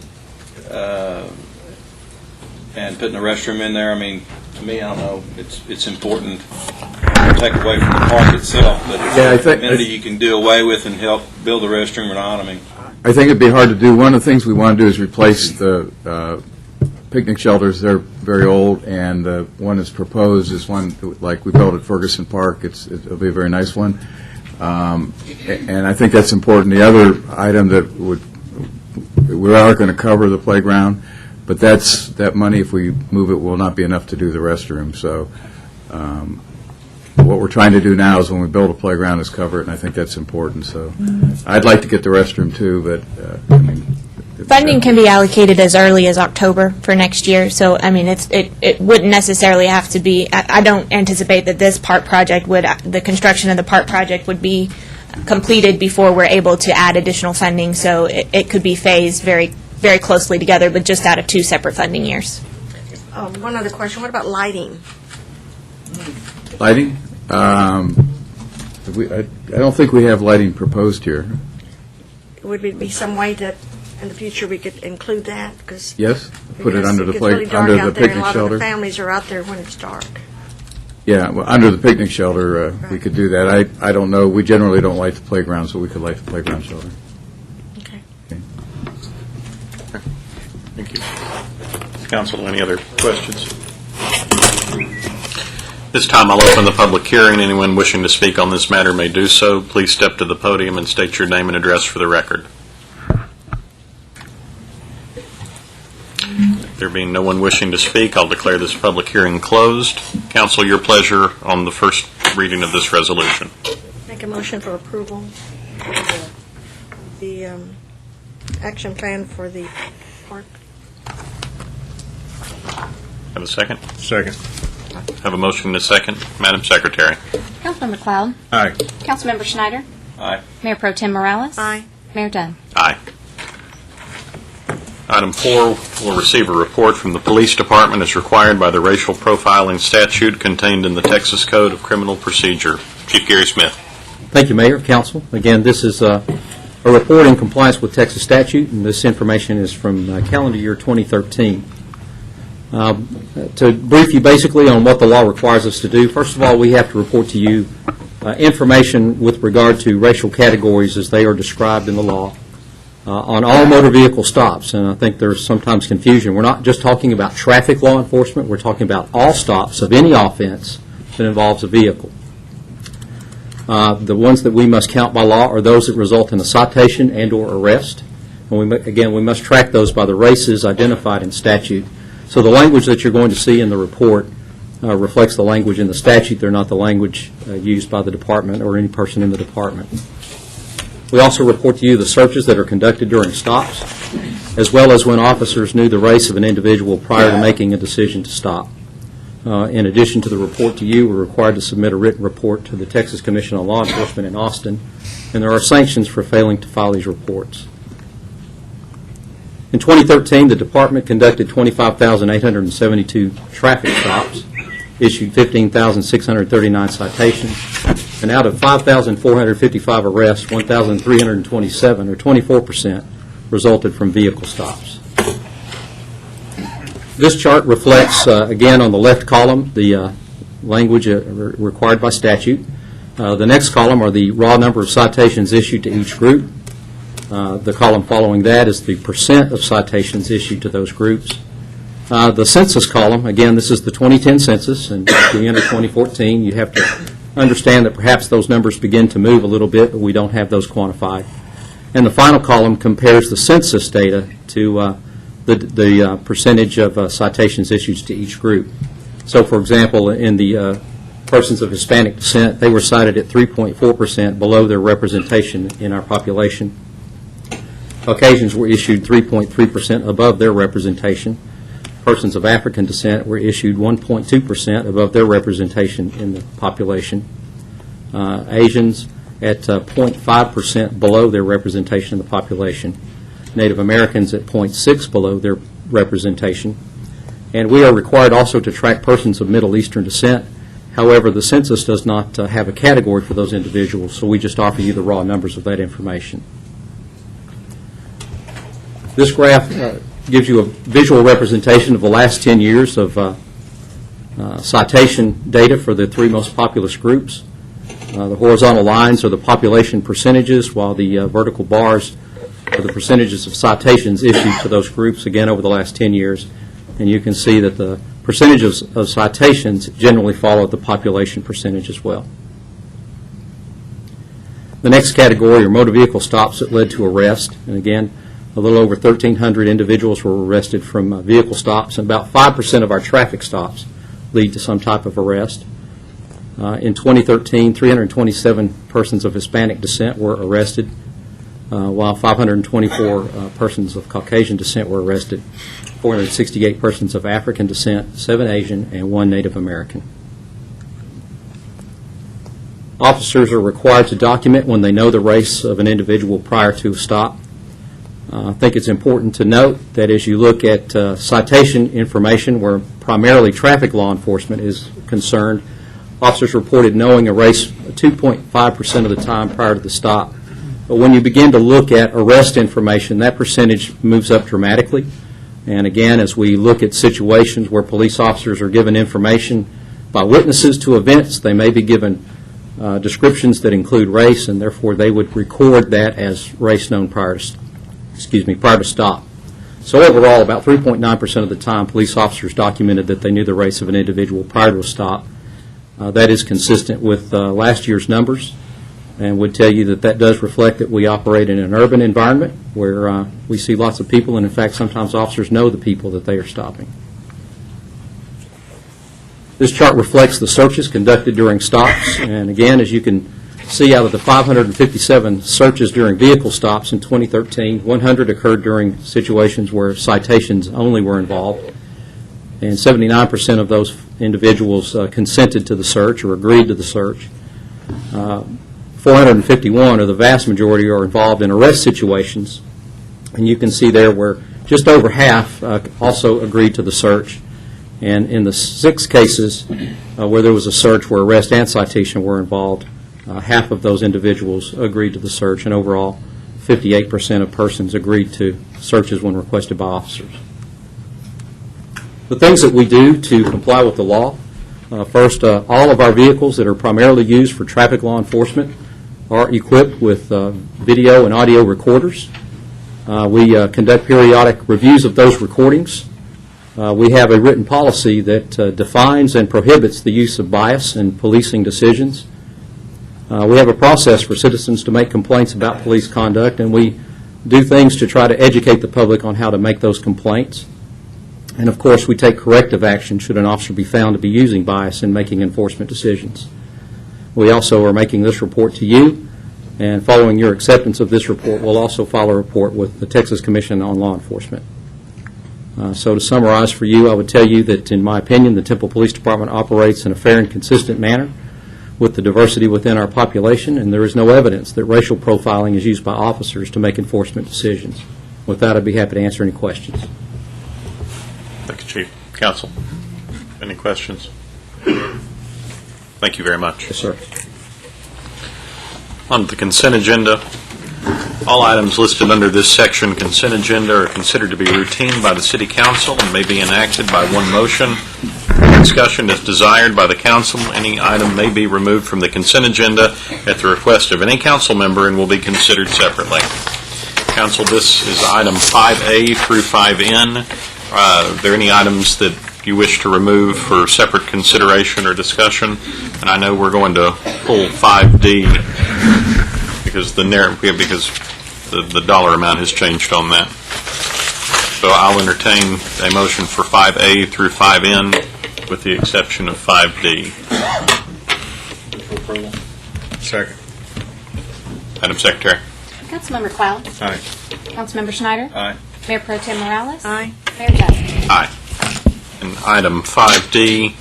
Speaker 23: putting a restroom in there? I mean, to me, I don't know. It's important to take away from the park itself, but it's an amenity you can do away with and help build a restroom or not. I mean,
Speaker 2: I think it'd be hard to do. One of the things we want to do is replace the picnic shelters. They're very old, and the one that's proposed is one like we built at Ferguson Park. It'll be a very nice one, and I think that's important. The other item that we are going to cover the playground, but that money, if we move it, will not be enough to do the restroom. So what we're trying to do now is when we build a playground is cover it, and I think that's important. So I'd like to get the restroom too, but I mean,
Speaker 20: Funding can be allocated as early as October for next year, so I mean it wouldn't necessarily have to be. I don't anticipate that this park project the construction of the park project would be completed before we're able to add additional funding. So it could be phased very, very closely together, but just out of two separate funding years.
Speaker 21: One other question: what about lighting?
Speaker 2: Lighting? I don't think we have lighting proposed here.
Speaker 21: Would it be some way that in the future we could include that? Because
Speaker 2: yes, put it under the
Speaker 21: really dark
Speaker 2: under
Speaker 21: out
Speaker 2: the
Speaker 21: there, and
Speaker 2: picnic
Speaker 21: a lot
Speaker 2: shelter.
Speaker 21: of the families are out there when it's dark.
Speaker 2: Yeah, well, under the picnic shelter, we could do that. I don't know. We generally don't light the playground, so we could light the playground shelter.
Speaker 21: Okay.
Speaker 1: Thank you. Council, any other questions? This time I'll open the public hearing. Anyone wishing to speak on this matter may do so. Please step to the podium and state your name and address for the record. There being no one wishing to speak, I'll declare this public hearing closed. Council, your pleasure on the first reading of this resolution.
Speaker 21: Make a motion for approval of the action plan for the park.
Speaker 1: Have a second?
Speaker 10: Second.
Speaker 1: Have a motion and a second. Madam Secretary.
Speaker 5: Councilmember Cloud.
Speaker 1: Aye.
Speaker 5: Councilmember Schneider.
Speaker 23: Aye.
Speaker 5: Mayor Pro Tem Morales.
Speaker 21: Aye.
Speaker 5: Mayor Dunn.
Speaker 1: Aye. Item 4 will receive a report from the Police Department as required by the racial profiling statute contained in the Texas Code of Criminal Procedure. Chief Gary Smith.
Speaker 6: Thank you, Mayor, Council. Again, this is a report in compliance with Texas statute, and this information is from calendar year 2013. To brief you basically on what the law requires us to do, first of all, we have to report to you information with regard to racial categories as they are described in the law on all motor vehicle stops. And I think there's sometimes confusion. We're not just talking about traffic law enforcement. We're talking about all stops of any offense that involves a vehicle. The ones that we must count by law are those that result in a citation and or arrest. And we must track those by the races identified in statute. So the language that you're going to see in the report reflects the language in the statute. They're not the language used by the department or any person in the department. We also report to you the searches that are conducted during stops, as well as when officers knew the race of an individual prior to making a decision to stop. In addition to the report to you, we're required to submit a written report to the Texas Commission on Law Enforcement in Austin, and there are sanctions for failing to file these reports. In 2013, the department conducted 25,872 traffic stops, issued 15,639 citations, and out of 5,455 arrests, 1,327, or 24%, resulted from vehicle stops. This chart reflects, again, on the left column, the language required by statute. The next column are the raw number of citations issued to each group. The column following that is the percent of citations issued to those groups. The census column, again, this is the 2010 census, and as we enter 2014, you have to understand that perhaps those numbers begin to move a little bit, but we don't have those quantified. And the final column compares the census data to the percentage of citations issued to each group. So, for example, in the persons of Hispanic descent, they were cited at 3.4% below their representation in our population. Caucasians were issued 3.3% above their representation. Persons of African descent were issued 1.2% above their representation in the population. Asians at 0.5% below their representation in the population. Native Americans at 0.6 below their representation. And we are required also to track persons of Middle Eastern descent. However, the census does not have a category for those individuals, so we just offer you the raw numbers of that information. This graph gives you a visual representation of the last 10 years of citation data for the three most populous groups. The horizontal lines are the population percentages, while the vertical bars are the percentages of citations issued to those groups, again, over the last 10 years. And you can see that the percentages of citations generally follow the population percentage as well. The next category are motor vehicle stops that led to arrest. And again, a little over 1,300 individuals were arrested from vehicle stops, and about 5% of our traffic stops lead to some type of arrest. In 2013, 327 persons of Hispanic descent were arrested, while 524 persons of Caucasian descent were arrested, 468 persons of African descent, 7 Asian, and 1 Native American. Officers are required to document when they know the race of an individual prior to a stop. I think it's important to note that as you look at citation information where primarily traffic law enforcement is concerned, officers reported knowing a race 2.5% of the time prior to the stop. But when you begin to look at arrest information, that percentage moves up dramatically. And again, as we look at situations where police officers are given information by witnesses to events, they may be given descriptions that include race, and therefore they would record that as race known prior to stop. So overall, about 3.9% of the time, police officers documented that they knew the race of an individual prior to a stop. That is consistent with last year's numbers, and would tell you that that does reflect that we operate in an urban environment where we see lots of people, and in fact, sometimes officers know the people that they are stopping. This chart reflects the searches conducted during stops, and again, as you can see, out of the 557 searches during vehicle stops in 2013, 100 occurred during situations where citations only were involved, and 79% of those individuals consented to the search or agreed to the search. 451, or the vast majority, are involved in arrest situations. And you can see there where just over half also agreed to the search. And in the 6 cases where there was a search where arrest and citation were involved, half of those individuals agreed to the search, and overall 58% of persons agreed to searches when requested by officers. The things that we do to comply with the law: first, all of our vehicles that are primarily used for traffic law enforcement are equipped with video and audio recorders. We conduct periodic reviews of those recordings. We have a written policy that defines and prohibits the use of bias in policing decisions. We have a process for citizens to make complaints about police conduct, and we do things to try to educate the public on how to make those complaints. And, of course, we take corrective action should an officer be found to be using bias in making enforcement decisions. We also are making this report to you, and following your acceptance of this report, we'll also file a report with the Texas Commission on Law Enforcement. So to summarize for you, I would tell you that, in my opinion, the Temple Police Department operates in a fair and consistent manner with the diversity within our population, and there is no evidence that racial profiling is used by officers to make enforcement decisions. With that, I'd be happy to answer any questions.
Speaker 1: Thank you, Chief. Counsel, any questions? Thank you very much.
Speaker 6: Yes, sir.
Speaker 1: On the consent agenda, all items listed under this section, consent agenda, are considered to be routine by the City Council and may be enacted by one motion. Discussion is desired by the council. Any item may be removed from the consent agenda at the request of any council member and will be considered separately. Council, this is item 5A through 5N. Are there any items that you wish to remove for separate consideration or discussion? And I know we're going to pull 5D because the dollar amount has changed on that. So I'll entertain a motion for 5A through 5N with the exception of 5D. For approval. Second. Madam Secretary.
Speaker 5: Councilmember Cloud.
Speaker 1: Aye.
Speaker 5: Councilmember Schneider.
Speaker 1: Aye.
Speaker 5: Mayor Pro Tem Morales.
Speaker 21: Aye.
Speaker 5: Mayor Dunn.
Speaker 1: Aye. And item 5D,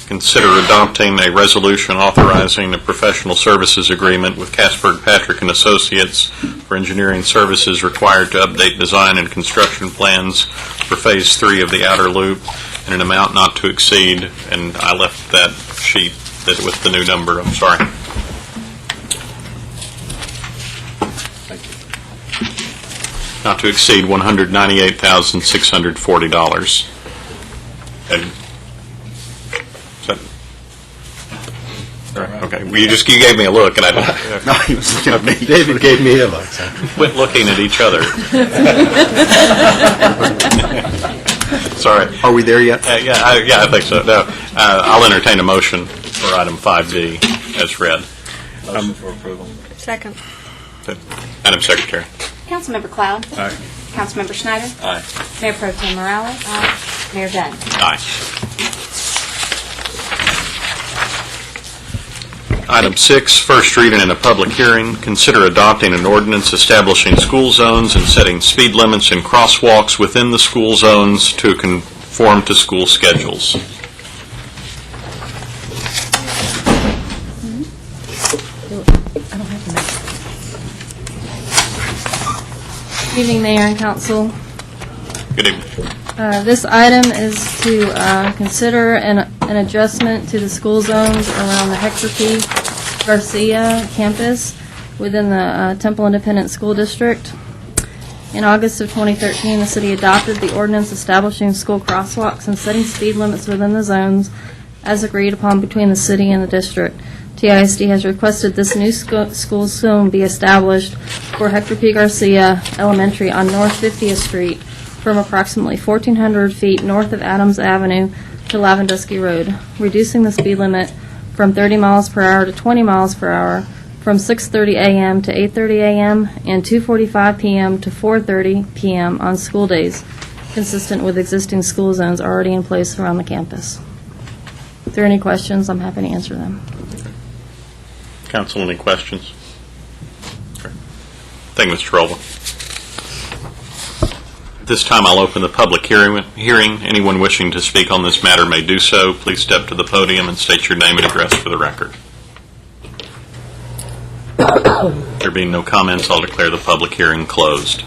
Speaker 1: consider adopting a resolution authorizing a professional services agreement with Casberg, Patrick & Associates for engineering services required to update design and construction plans for Phase 3 of the Outer Loop in an amount not to exceed, and I left that sheet with the new number, I'm sorry. Not to exceed $198,640. And okay, well, you gave me a look, and I didn't.
Speaker 12: No, he was looking at me. David gave me a look.
Speaker 1: Quit looking at each other. Sorry.
Speaker 12: Are we there yet?
Speaker 1: Yeah, I think so. No, I'll entertain a motion for item 5D as read.
Speaker 23: Motion for approval.
Speaker 21: Second.
Speaker 1: Madam Secretary.
Speaker 5: Councilmember Cloud.
Speaker 23: Aye.
Speaker 5: Councilmember Schneider.
Speaker 23: Aye.
Speaker 5: Mayor Pro Tem Morales. Aye. Mayor Dunn.
Speaker 1: Aye. Item 6, first reading and a public hearing. Consider adopting an ordinance establishing school zones and setting speed limits and crosswalks within the school zones to conform to school schedules.
Speaker 7: Good evening, Mayor and Council.
Speaker 1: Good evening.
Speaker 7: This item is to consider an adjustment to the school zones around the Hector P. Garcia campus within the Temple Independent School District. In August of 2013, the city adopted the ordinance establishing school crosswalks and setting speed limits within the zones as agreed upon between the city and the district. TISD has requested this new school zone be established for Hector P. Garcia Elementary on North 50th Street from approximately 1,400 feet north of Adams Avenue to Lavandusky Road, reducing the speed limit from 30 miles per hour to 20 miles per hour from 6:30 a.m. to 8:30 a.m. and 2:45 p.m. to 4:30 p.m. on school days, consistent with existing school zones already in place around the campus. If there are any questions, I'm happy to answer them.
Speaker 1: Council, any questions? Okay. Thank you, Mr. Rowland. this time, I'll open the public hearing. Anyone wishing to speak on this matter may do so. Please step to the podium and state your name and address for the record. There being no comments, I'll declare the public hearing closed.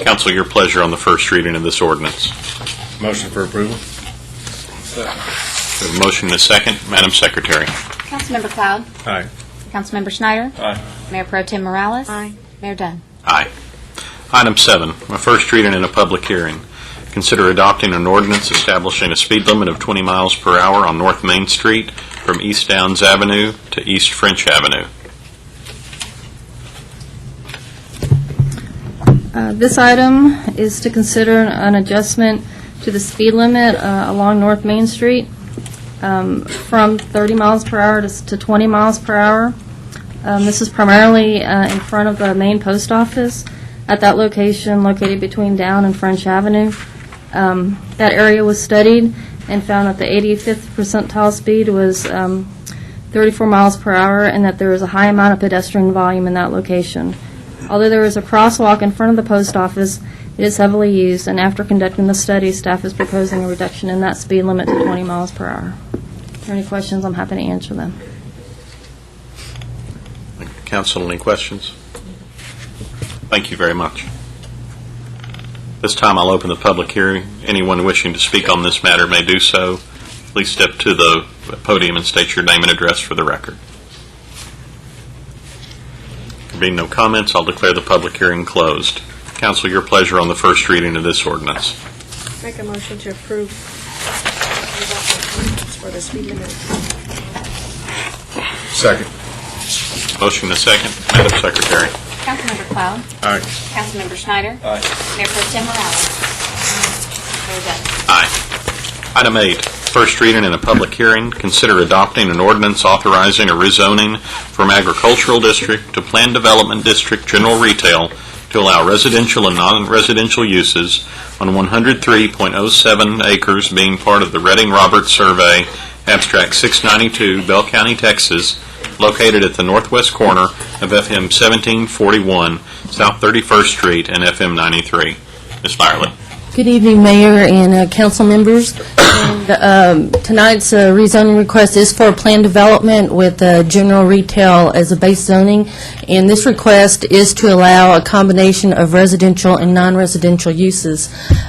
Speaker 1: Council, your pleasure on the first reading of this ordinance.
Speaker 23: Motion for approval.
Speaker 1: We have a motion and a second. Madam Secretary.
Speaker 5: Councilmember Cloud?
Speaker 23: Aye.
Speaker 5: Councilmember Schneider?
Speaker 23: Aye.
Speaker 5: Mayor Pro Tem Morales? Aye. Mayor Dunn?
Speaker 1: Aye. Item 7, a first reading and a public hearing. Consider adopting an ordinance establishing a speed limit of 20 miles per hour on North Main Street from East Downs Avenue to East French Avenue.
Speaker 7: This item is to consider an adjustment to the speed limit along North Main Street from 30 miles per hour to 20 miles per hour. This is primarily in front of the main post office at that location located between Down and French Avenue. That area was studied and found that the 85th percentile speed was 34 miles per hour and that there was a high amount of pedestrian volume in that location. Although there is a crosswalk in front of the post office, it is heavily used, and after conducting the study, staff is proposing a reduction in that speed limit to 20 miles per hour. If there are any questions, I'm happy to answer them.
Speaker 1: Council, any questions? Thank you very much. This time I'll open the public hearing. Anyone wishing to speak on this matter may do so. Please step to the podium and state your name and address for the record. There being no comments, I'll declare the public hearing closed. Council, your pleasure on the first reading of this ordinance.
Speaker 21: Make a motion to approve for the speed limit.
Speaker 22: Second.
Speaker 1: Motion and a second. Madam Secretary.
Speaker 5: Councilmember Cloud?
Speaker 1: Aye.
Speaker 5: Councilmember Schneider?
Speaker 23: Aye.
Speaker 5: Mayor Pro Tem Morales? Mayor Dunn?
Speaker 1: Aye. Item 8, first reading and a public hearing. Consider adopting an ordinance authorizing a rezoning from agricultural district to planned development district general retail to allow residential and non-residential uses on 103.07 acres being part of the Redding-Roberts Survey, Abstract 692, Bell County, Texas, located at the northwest corner of FM 1741, South 31st Street, and FM 93. Ms. Firely.
Speaker 8: Good evening, Mayor and council members. And, tonight's rezoning request is for planned development with general retail as a base zoning, and this request is to allow a combination of residential and non-residential uses.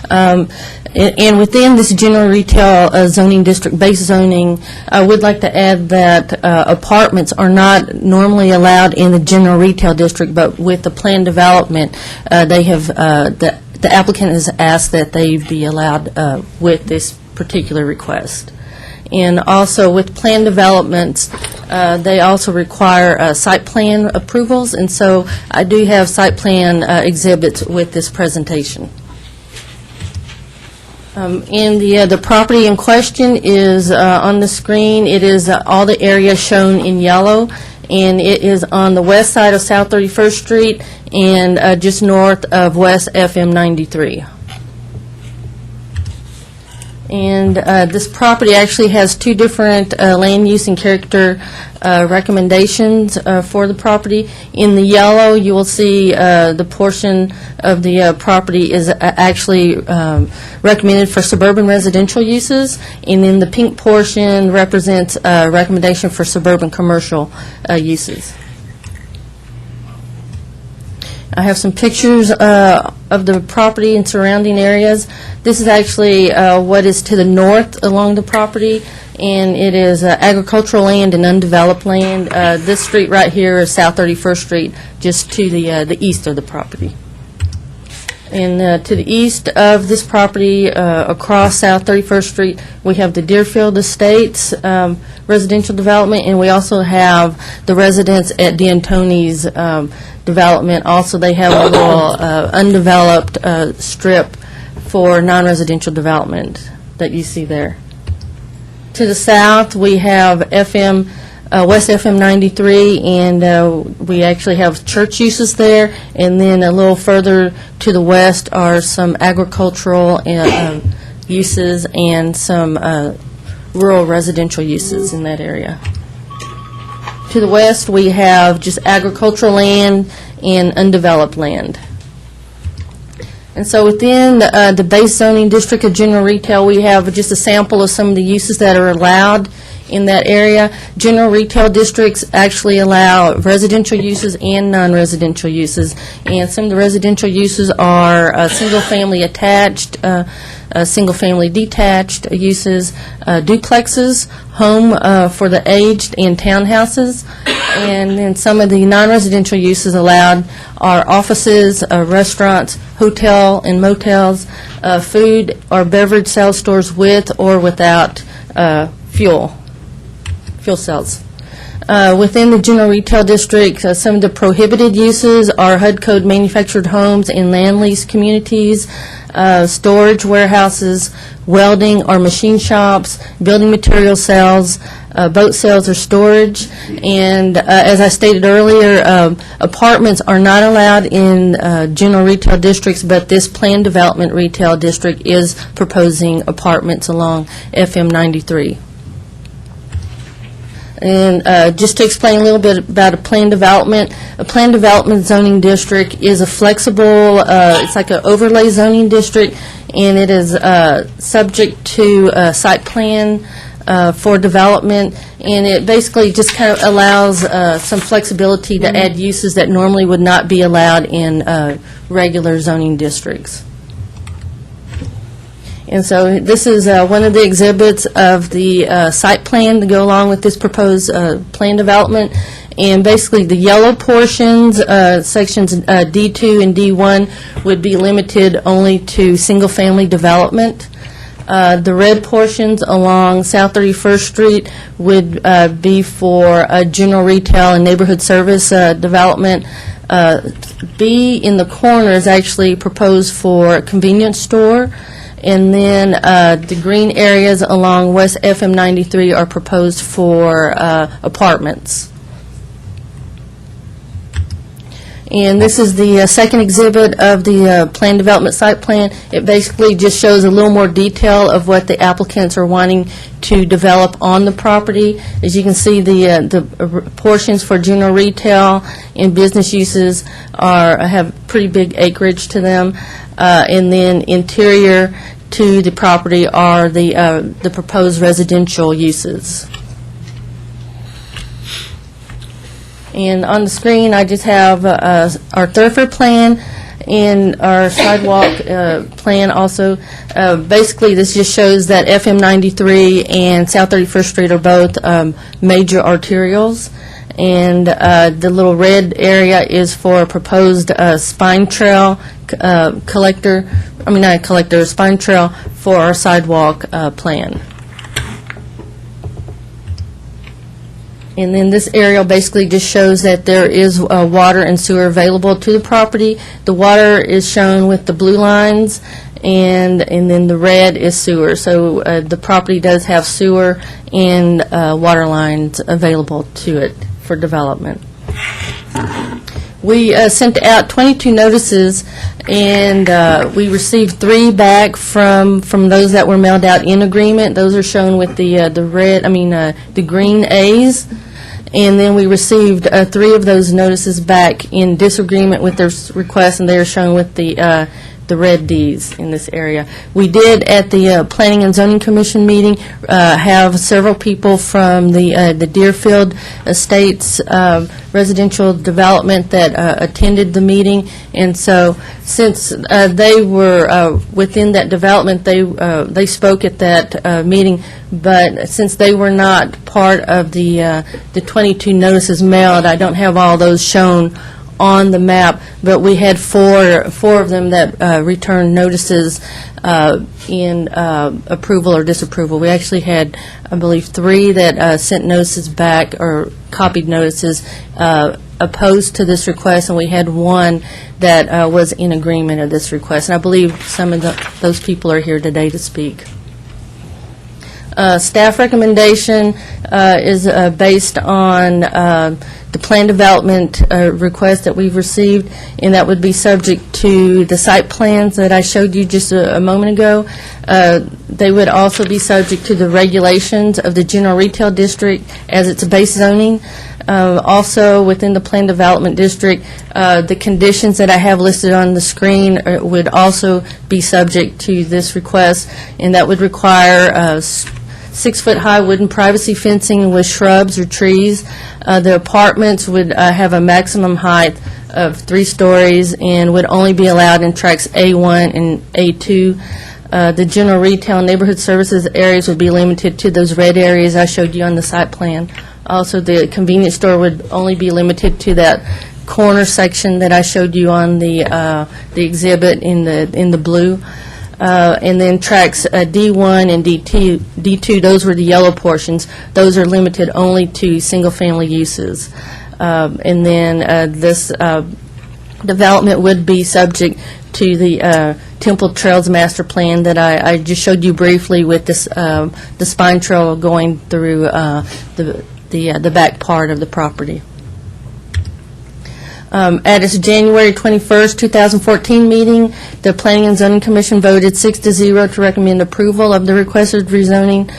Speaker 8: And within this general retail zoning district base zoning, I would like to add that apartments are not normally allowed in the general retail district, but with the planned development, they have the applicant has asked that they be allowed with this particular request. And also with planned developments, they also require site plan approvals, and so I do have site plan exhibits with this presentation. And the property in question is on the screen. It is all the area shown in yellow, and it is on the west side of South 31st Street and just north of West FM 93. And this property actually has two different land use and character recommendations for the property. In the yellow, you will see the portion of the property is actually recommended for suburban residential uses, and then the pink portion represents a recommendation for suburban commercial uses. I have some pictures of the property and surrounding areas. This is actually what is to the north along the property, and it is agricultural land and undeveloped land. This street right here is South 31st Street, just to the east of the property. And to the east of this property, across South 31st Street, we have the Deerfield Estates residential development, and we also have the residents at D'Antoni's development. Also, they have a little undeveloped strip for non-residential development that you see there. To the south, we have West FM 93, and we actually have church uses there, and then a little further to the west are some agricultural uses and some rural residential uses in that area. To the west, we have just agricultural land and undeveloped land. And so within the base zoning district of general retail, we have just a sample of some of the uses that are allowed in that area. General retail districts actually allow residential uses and non-residential uses. And some of the residential uses are single-family attached, single-family detached uses, duplexes, home for the aged, and townhouses. And then some of the non-residential uses allowed are offices, restaurants, hotel and motels, food or beverage sales stores with or without fuel cells. Within the general retail district, some of the prohibited uses are HUD code manufactured homes and land lease communities, storage warehouses, welding or machine shops, building material sales, boat sales or storage. And as I stated earlier, apartments are not allowed in general retail districts, but this planned development retail district is proposing apartments along FM 93. And just to explain a little bit about a planned development zoning district is a flexible, it's like an overlay zoning district, and it is subject to site plan for development, and it basically just kind of allows some flexibility to add uses that normally would not be allowed in regular zoning districts. And so this is one of the exhibits of the site plan to go along with this proposed plan development. And basically, the yellow portions, sections D2 and D1, would be limited only to single-family development. The red portions along South 31st Street would be for general retail and neighborhood service development. B in the corner is actually proposed for a convenience store. And then the green areas along West FM 93 are proposed for apartments. And this is the second exhibit of the plan development site plan. It basically just shows a little more detail of what the applicants are wanting to develop on the property. As you can see, the portions for general retail and business uses have pretty big acreage to them. And then interior to the property are the proposed residential uses. And on the screen, I just have our thoroughfare plan and our sidewalk plan also. Basically, this just shows that FM 93 and South 31st Street are both major arterials. And the little red area is for a proposed spine trail spine trail for our sidewalk plan. And then this aerial basically just shows that there is water and sewer available to the property. The water is shown with the blue lines, and then the red is sewer. So the property does have sewer and water lines available to it for development. We sent out 22 notices, and we received 3 back from those that were mailed out in agreement. Those are shown with the green A's. And then we received 3 of those notices back in disagreement with their request, and they are shown with the red Ds in this area. We did, at the Planning and Zoning Commission meeting, have several people from the Deerfield Estates residential development that attended the meeting, and so since they were within that development, they spoke at that meeting, but since they were not part of the 22 notices mailed, I don't have all those shown on the map, but we had four of them that returned notices in approval or disapproval. We actually had, I believe, 3 that sent notices back or copied notices opposed to this request, and we had 1 that was in agreement of this request. And I believe some of those people are here today to speak. Staff recommendation is based on the plan development request that we've received, and that would be subject to the site plans that I showed you just a moment ago. They would also be subject to the regulations of the general retail district as it's base zoning. Also, within the Plan Development District, the conditions that I have listed on the screen would also be subject to this request, and that would require 6-foot-high wooden privacy fencing with shrubs or trees. The apartments would have a maximum height of 3 stories and would only be allowed in tracts A1 and A2. The general retail and neighborhood services areas would be limited to those red areas I showed you on the site plan. Also, the convenience store would only be limited to that corner section that I showed you on the exhibit in the blue. And then tracks D1 and D2, those were the yellow portions. Those are limited only to single-family uses. And then this development would be subject to the Temple Trails Master Plan that I just showed you briefly, with this the spine trail going through the back part of the property. At its January 21st, 2014 meeting, the Planning and Zoning Commission voted 6-0 to recommend approval of the requested rezoning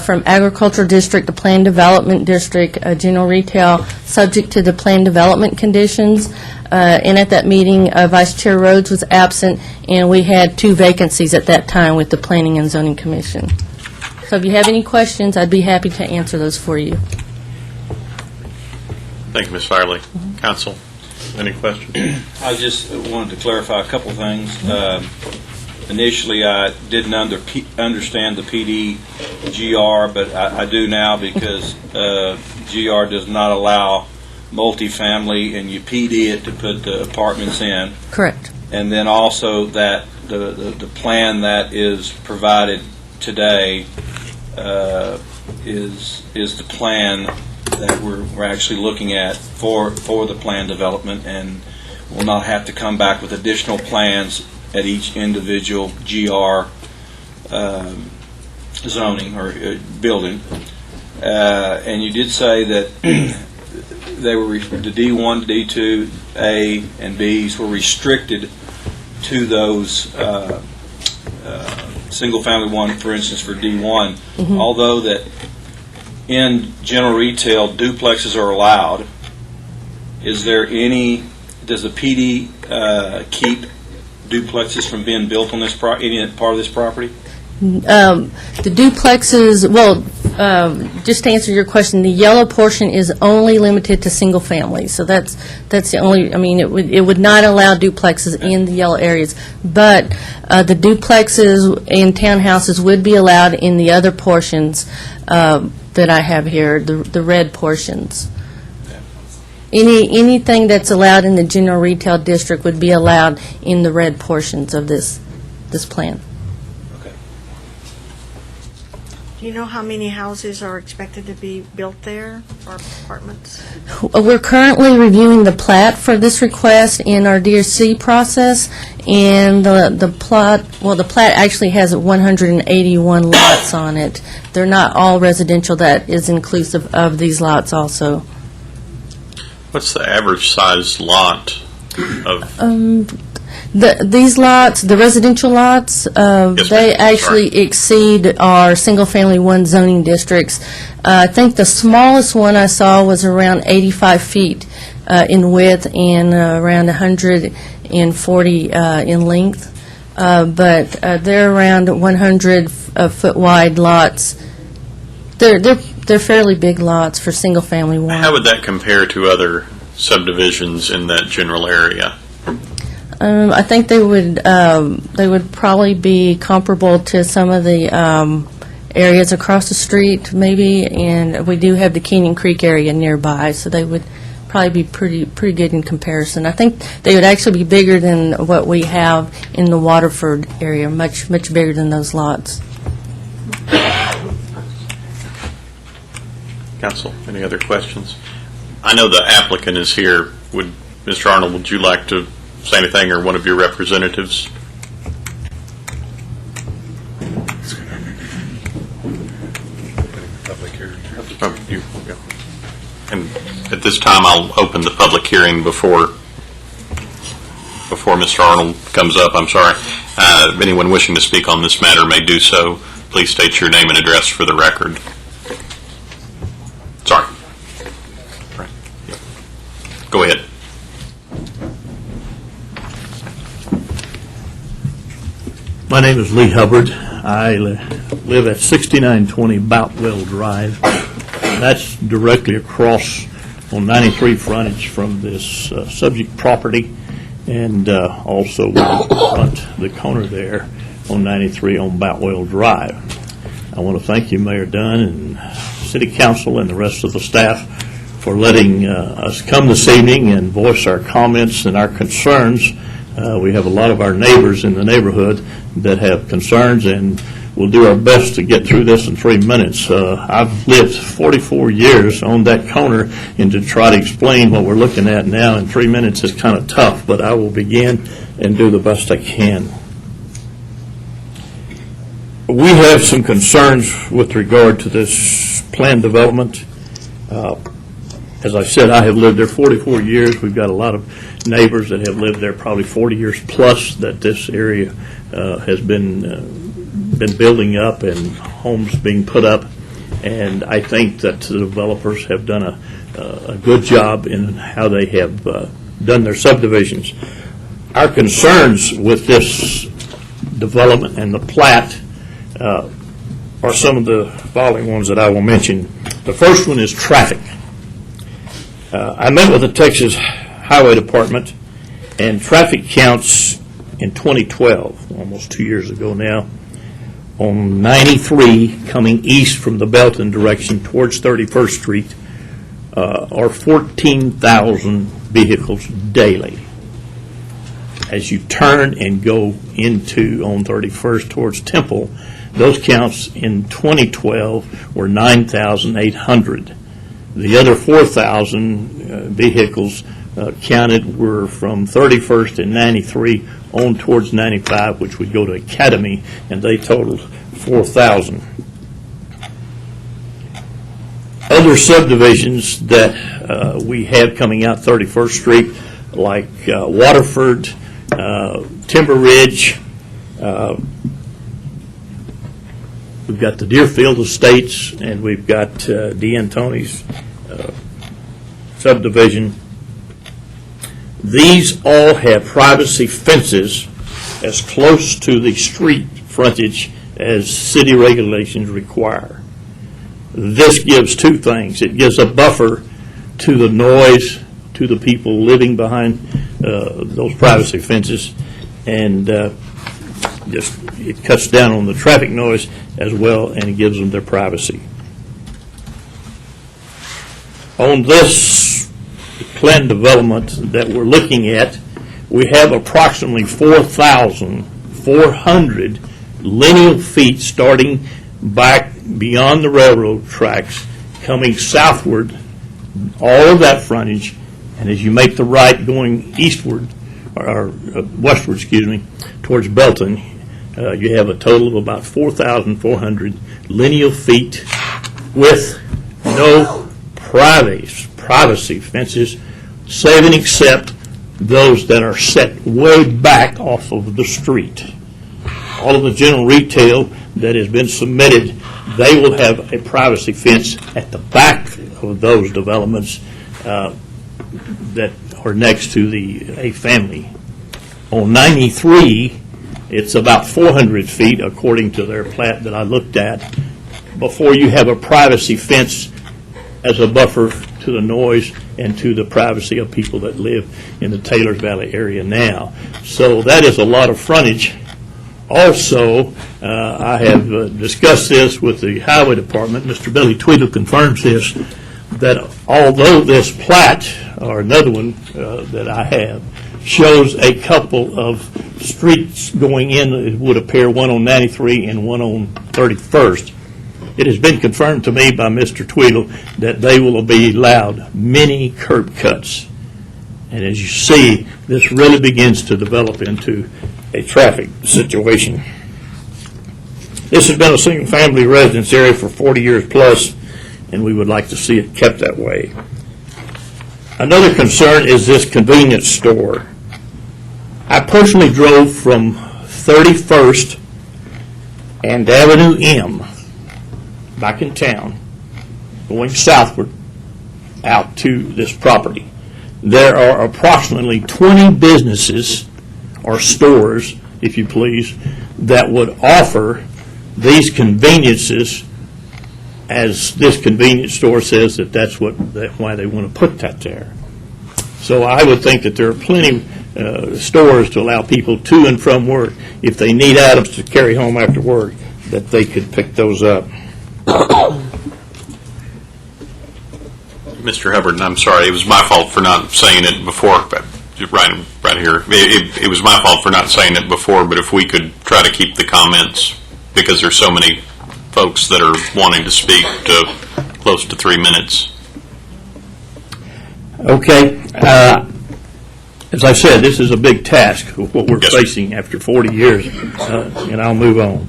Speaker 8: from Agricultural District to Planned Development District, General Retail, subject to the planned development conditions. And at that meeting, Vice Chair Rhodes was absent, and we had 2 vacancies at that time with the Planning and Zoning Commission. So if you have any questions, I'd be happy to answer those for you.
Speaker 1: Thank you, Ms. Firely. Council, any questions?
Speaker 23: I just wanted to clarify a couple things. Initially, I didn't understand the PDGR, but I do now, because GR does not allow multifamily, and you PD it to put the apartments in.
Speaker 8: Correct.
Speaker 23: And then also that the plan that is provided today is the plan that we're actually looking at for the plan development, and we'll not have to come back with additional plans at each individual GR zoning or building. And you did say that they were the D1, D2, A, and Bs were restricted to those single-family one, for instance, for D1.
Speaker 8: Mm-hmm.
Speaker 23: Although that in general retail, duplexes are allowed, does the PD keep duplexes from being built on this any part of this property?
Speaker 8: The duplexes, well, just to answer your question, the yellow portion is only limited to single family. So that's the only, I mean, it would not allow duplexes in the yellow areas. But the duplexes and townhouses would be allowed in the other portions that I have here, the red portions. Anything that's allowed in the general retail district would be allowed in the red portions of this plan.
Speaker 21: Do you know how many houses are expected to be built there, or apartments?
Speaker 8: We're currently reviewing the plat for this request in our DRC process, and the plat actually has 181 lots on it. They're not all residential. That is inclusive of these lots also.
Speaker 1: What's the average size lot of?
Speaker 8: These lots, the residential lots, they actually exceed our single-family one zoning districts. I think the smallest one I saw was around 85 feet in width and around 140 in length. But they're around 100-foot wide lots. They're fairly big lots for single-family one.
Speaker 1: How would that compare to other subdivisions in that general area?
Speaker 8: I think they would probably be comparable to some of the areas across the street, maybe, and we do have the Canyon Creek area nearby, so they would probably be pretty good in comparison. I think they would actually be bigger than what we have in the Waterford area, much bigger than those lots.
Speaker 1: Council, any other questions? I know the applicant is here. Mr. Arnold, would you like to say anything, or one of your representatives? Oh, you go. And at this time, I'll open the public hearing before Mr. Arnold comes up. I'm sorry. Anyone wishing to speak on this matter may do so. Please state your name and address for the record. Sorry. Right.
Speaker 13: My name is Lee Hubbard. I live at 6920 Boutwell Drive. That's directly across on 93 frontage from this subject property, and also front the corner there on 93 on Boutwell Drive. I want to thank you, Mayor Dunn, and City Council and the rest of the staff for letting us come this evening and voice our comments and our concerns. We have a lot of our neighbors in the neighborhood that have concerns, and we'll do our best to get through this in 3 minutes. I've lived 44 years on that corner, and to try to explain what we're looking at now in 3 minutes is kind of tough, but I will begin and do the best I can. We have some concerns with regard to this planned development. As I said, I have lived there 44 years. We've got a lot of neighbors that have lived there probably 40 years plus that this area has been building up and homes being put up. And I think that the developers have done a good job in how they have done their subdivisions. Our concerns with this development and the plat are some of the following ones that I will mention. The first one is traffic. I met with the Texas Highway Department, and traffic counts in 2012, almost 2 years ago now, on 93 coming east from the Belton direction towards 31st Street are 14,000 vehicles daily. As you turn and go into on 31st towards Temple, those counts in 2012 were 9,800. The other 4,000 vehicles counted were from 31st and 93 on towards 95, which would go to Academy, and they totaled 4,000. Other subdivisions that we have coming out 31st Street, like Waterford, Timber Ridge, we've got the Deerfield Estates, and we've got D'Antoni's subdivision. These all have privacy fences as close to the street frontage as city regulations require. This gives two things. It gives a buffer to the noise, to the people living behind those privacy fences, and it cuts down on the traffic noise as well, and it gives them their privacy. On this planned development that we're looking at, we have approximately 4,400 lineal feet starting back beyond the railroad tracks, coming southward, all of that frontage, and as you make the right going eastward, or westward, towards Belton, you have a total of about 4,400 lineal feet with no privacy fences, save and except those that are set way back off of the street. All of the general retail that has been submitted, they will have a privacy fence at the back of those developments that are next to a family. On 93, it's about 400 feet, according to their plat that I looked at, before you have a privacy fence as a buffer to the noise and to the privacy of people that live in the Taylors Valley area now. So that is a lot of frontage. Also, I have discussed this with the Highway Department. Mr. Billy Tweedle confirms this, that although this plat, or another one that I have, shows a couple of streets going in, it would appear one on 93 and one on 31st. It has been confirmed to me by Mr. Tweedle that they will be allowed many curb cuts. And as you see, this really begins to develop into a traffic situation. This has been a single-family residence area for 40 years plus, and we would like to see it kept that way. Another concern is this convenience store. I personally drove from 31st and Avenue M back in town, going southward out to this property. There are approximately 20 businesses or stores if you please, that would offer these conveniences, as this convenience store says that's why they want to put that there. So I would think that there are plenty stores to allow people to and from work, if they need items to carry home after work, that they could pick those up.
Speaker 1: Mr. Hubbard, I'm sorry, it was my fault for not saying it before, but right here. It was my fault for not saying it before, but if we could try to keep the comments, because there's so many folks that are wanting to speak, to close to 3 minutes.
Speaker 13: Okay. As I said, this is a big task of what we're facing after 40 years, and I'll move on.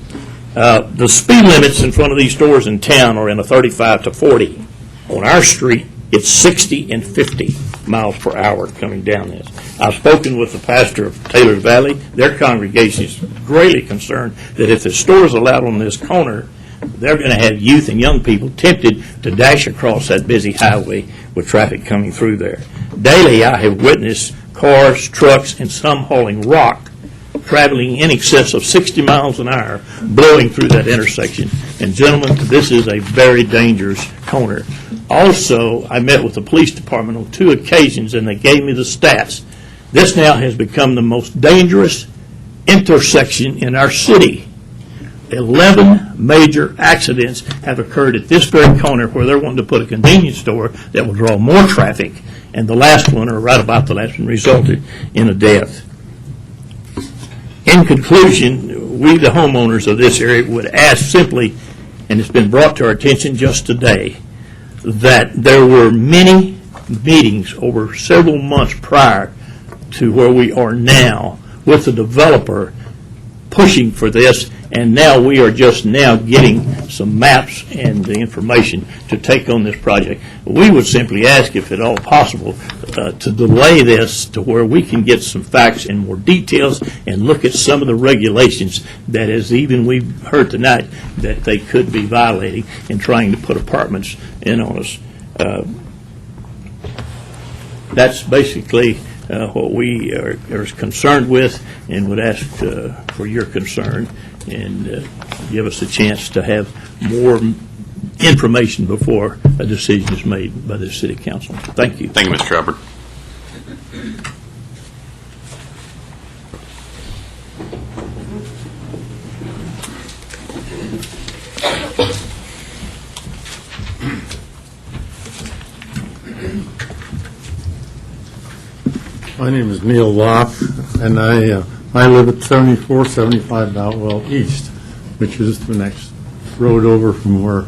Speaker 13: The speed limits in front of these stores in town are in a 35 to 40. On our street, it's 60 and 50 miles per hour coming down this. I've spoken with the pastor of Taylor Valley. Their congregation is greatly concerned that if the store is allowed on this corner, they're going to have youth and young people tempted to dash across that busy highway with traffic coming through there. Daily, I have witnessed cars, trucks, and some hauling rock traveling in excess of 60 miles an hour blowing through that intersection. And gentlemen, this is a very dangerous corner. Also, I met with the police department on 2 occasions, and they gave me the stats. This now has become the most dangerous intersection in our city. 11 major accidents have occurred at this very corner where they're wanting to put a convenience store that will draw more traffic, and the last one, or right about the last one, resulted in a death. In conclusion, we, the homeowners of this area, would ask simply, and it's been brought to our attention just today, that there were many meetings over several months prior to where we are now with the developer pushing for this, and now we are just now getting some maps and the information to take on this project. We would simply ask, if at all possible, to delay this to where we can get some facts and more details and look at some of the regulations that, as even we've heard tonight, that they could be violating in trying to put apartments in on us. That's basically what we are concerned with, and would ask for your concern and give us a chance to have more information before a decision is made by the City Council. Thank you.
Speaker 1: Thank you, Mr. Hubbard.
Speaker 9: My name is Neil Locke, and I live at 7475 Boutwell East, which is the next road over from where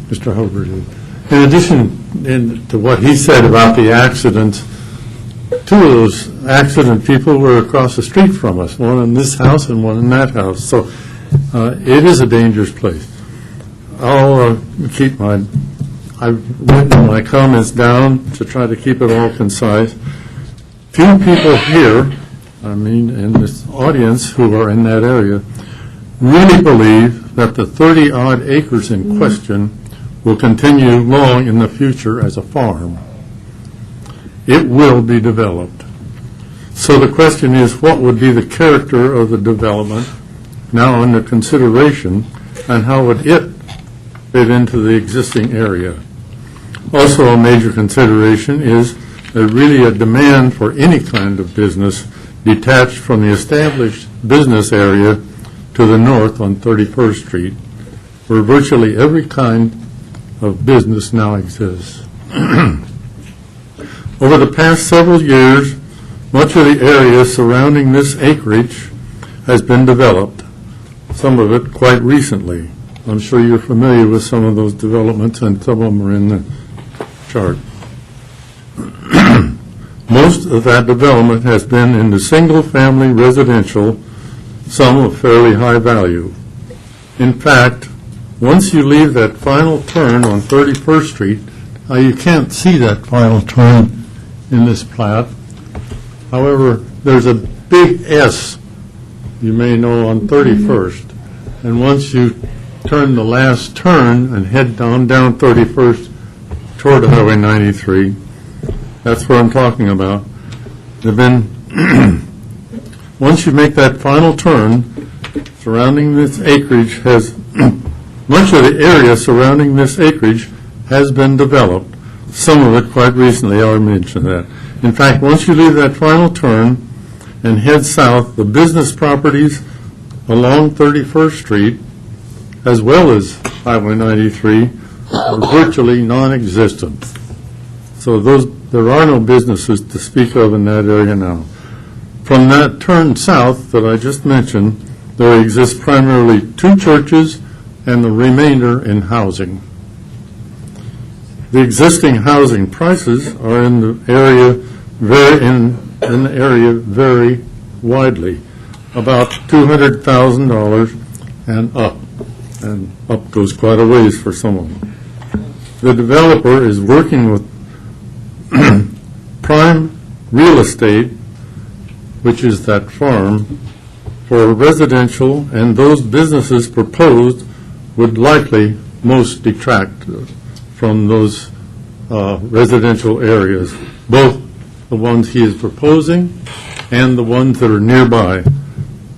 Speaker 9: Mr. Hubbard is. In addition to what he said about the accidents, 2 of those accident people were across the street from us, one in this house and one in that house. So it is a dangerous place. I've written my comments down to try to keep it all concise. Few people here, in this audience who are in that area, really believe that the 30-odd acres in question will continue long in the future as a farm. It will be developed. So the question is, what would be the character of the development now under consideration, and how would it fit into the existing area? Also, a major consideration is there's really a demand for any kind of business detached from the established business area to the north on 31st Street, where virtually every kind of business now exists. Over the past several years, much of the area surrounding this acreage has been developed, some of it quite recently. I'm sure you're familiar with some of those developments, and some of them are in the chart. Most of that development has been in the single-family residential, some of fairly high value. In fact, once you leave that final turn on 31st Street, you can't see that final turn in this plat. However, there's a big S, you may know, on 31st. And once you turn the last turn and head down 31st toward Highway 93, that's what I'm talking about. There have been once you make that final turn, surrounding this acreage has, much of the area surrounding this acreage has been developed, some of it quite recently, I mentioned that. In fact, once you leave that final turn and head south, the business properties along 31st Street, as well as Highway 93, are virtually non-existent. So there are no businesses to speak of in that area now. From that turn south that I just mentioned, there exist primarily 2 churches and the remainder in housing. The existing housing prices are in the area very widely, about $200,000 and up. And up goes quite a ways for some of them. The developer is working with prime real estate, which is that farm, for residential, and those businesses proposed would likely most detract from those residential areas, both the ones he is proposing and the ones that are nearby.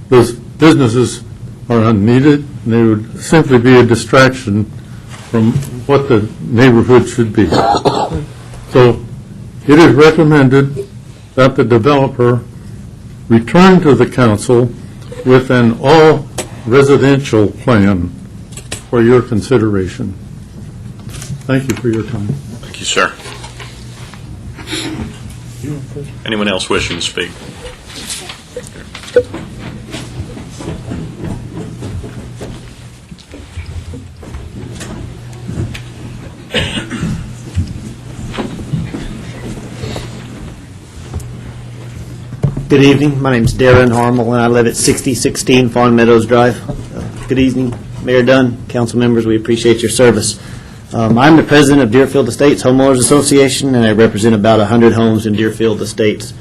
Speaker 9: Those businesses are unneeded, and they would simply be a distraction from what the neighborhood should be. So it is recommended that the developer return to the council with an all-residential plan for your consideration. Thank you for your time.
Speaker 1: Thank you, sir. Anyone else wishing to speak?
Speaker 4: Good evening. My name's Darren Harmel, and I live at 6016 Fawn Meadows Drive. Good evening, Mayor Dunn, council members. We appreciate your service. I'm the president of Deerfield Estates Homeowners Association, and I represent about 100 homes in Deerfield Estates.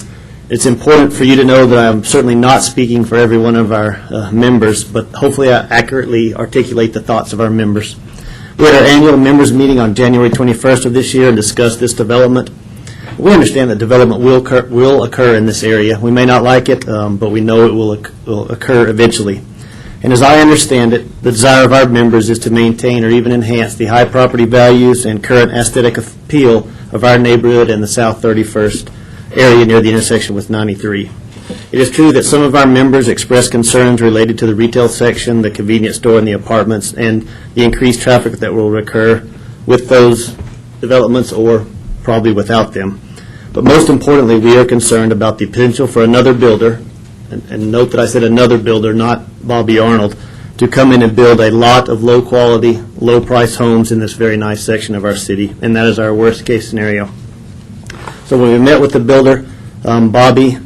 Speaker 4: It's important for you to know that I'm certainly not speaking for every one of our members, but hopefully I accurately articulate the thoughts of our members. We had our annual members meeting on January 21st of this year and discussed this development. We understand that development will occur in this area. We may not like it, but we know it will occur eventually. And as I understand it, the desire of our members is to maintain or even enhance the high property values and current aesthetic appeal of our neighborhood and the South 31st area near the intersection with 93. It is true that some of our members expressed concerns related to the retail section, the convenience store, and the apartments, and the increased traffic that will occur with those developments or probably without them. But most importantly, we are concerned about the potential for another builder, and note that I said another builder, not Bobby Arnold, to come in and build a lot of low-quality, low-price homes in this very nice section of our city, and that is our worst-case scenario. So when we met with the builder, Bobby,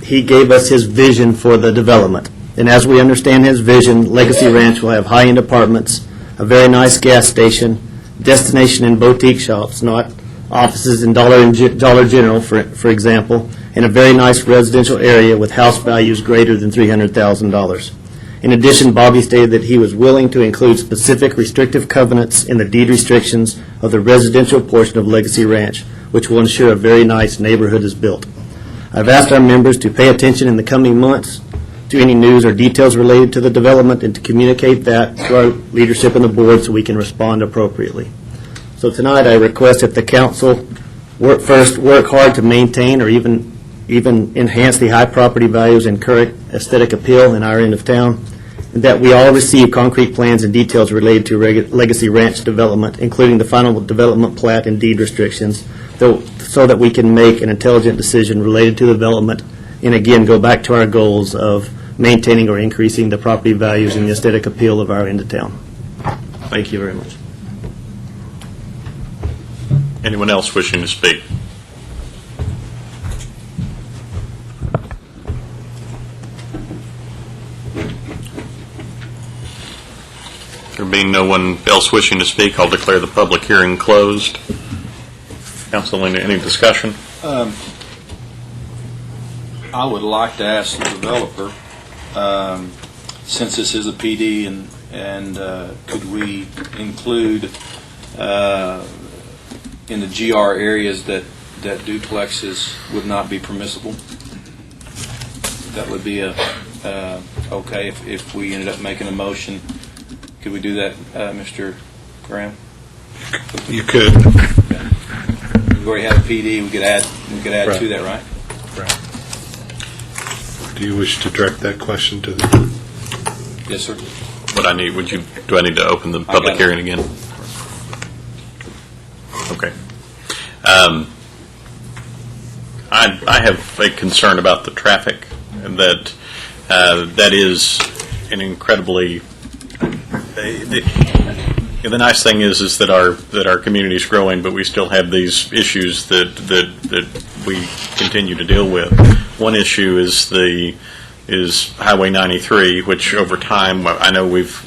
Speaker 4: he gave us his vision for the development. And as we understand his vision, Legacy Ranch will have high-end apartments, a very nice gas station, destination and boutique shops, not offices in Dollar General, for example, in a very nice residential area with house values greater than $300,000. In addition, Bobby stated that he was willing to include specific restrictive covenants in the deed restrictions of the residential portion of Legacy Ranch, which will ensure a very nice neighborhood is built. I've asked our members to pay attention in the coming months to any news or details related to the development and to communicate that to our leadership and the board so we can respond appropriately. So tonight I request that the council work hard to maintain or even enhance the high property values and current aesthetic appeal in our end of town, and that we all receive concrete plans and details related to Legacy Ranch development, including the final development plat and deed restrictions, so that we can make an intelligent decision related to development and again go back to our goals of maintaining or increasing the property values and the aesthetic appeal of our end of town. Thank you very much.
Speaker 1: Anyone else wishing to speak? There being no one else wishing to speak, I'll declare the public hearing closed. Council, any discussion?
Speaker 23: I would like to ask the developer, since this is a PD, and could we include in the GR areas that duplexes would not be permissible? that would be okay if we ended up making a motion. Could we do that, Mr. Graham?
Speaker 10: You could.
Speaker 23: We already have a PD. We could add
Speaker 10: Right.
Speaker 23: to that, right?
Speaker 10: Do you wish to direct that question to the...
Speaker 23: Yes, sir.
Speaker 1: What I need, do I need to open the public hearing again? Okay. I have a concern about the traffic, and that is an incredibly. The nice thing is that our community is growing, but we still have these issues that we continue to deal with. One issue is Highway 93, which over time I know we've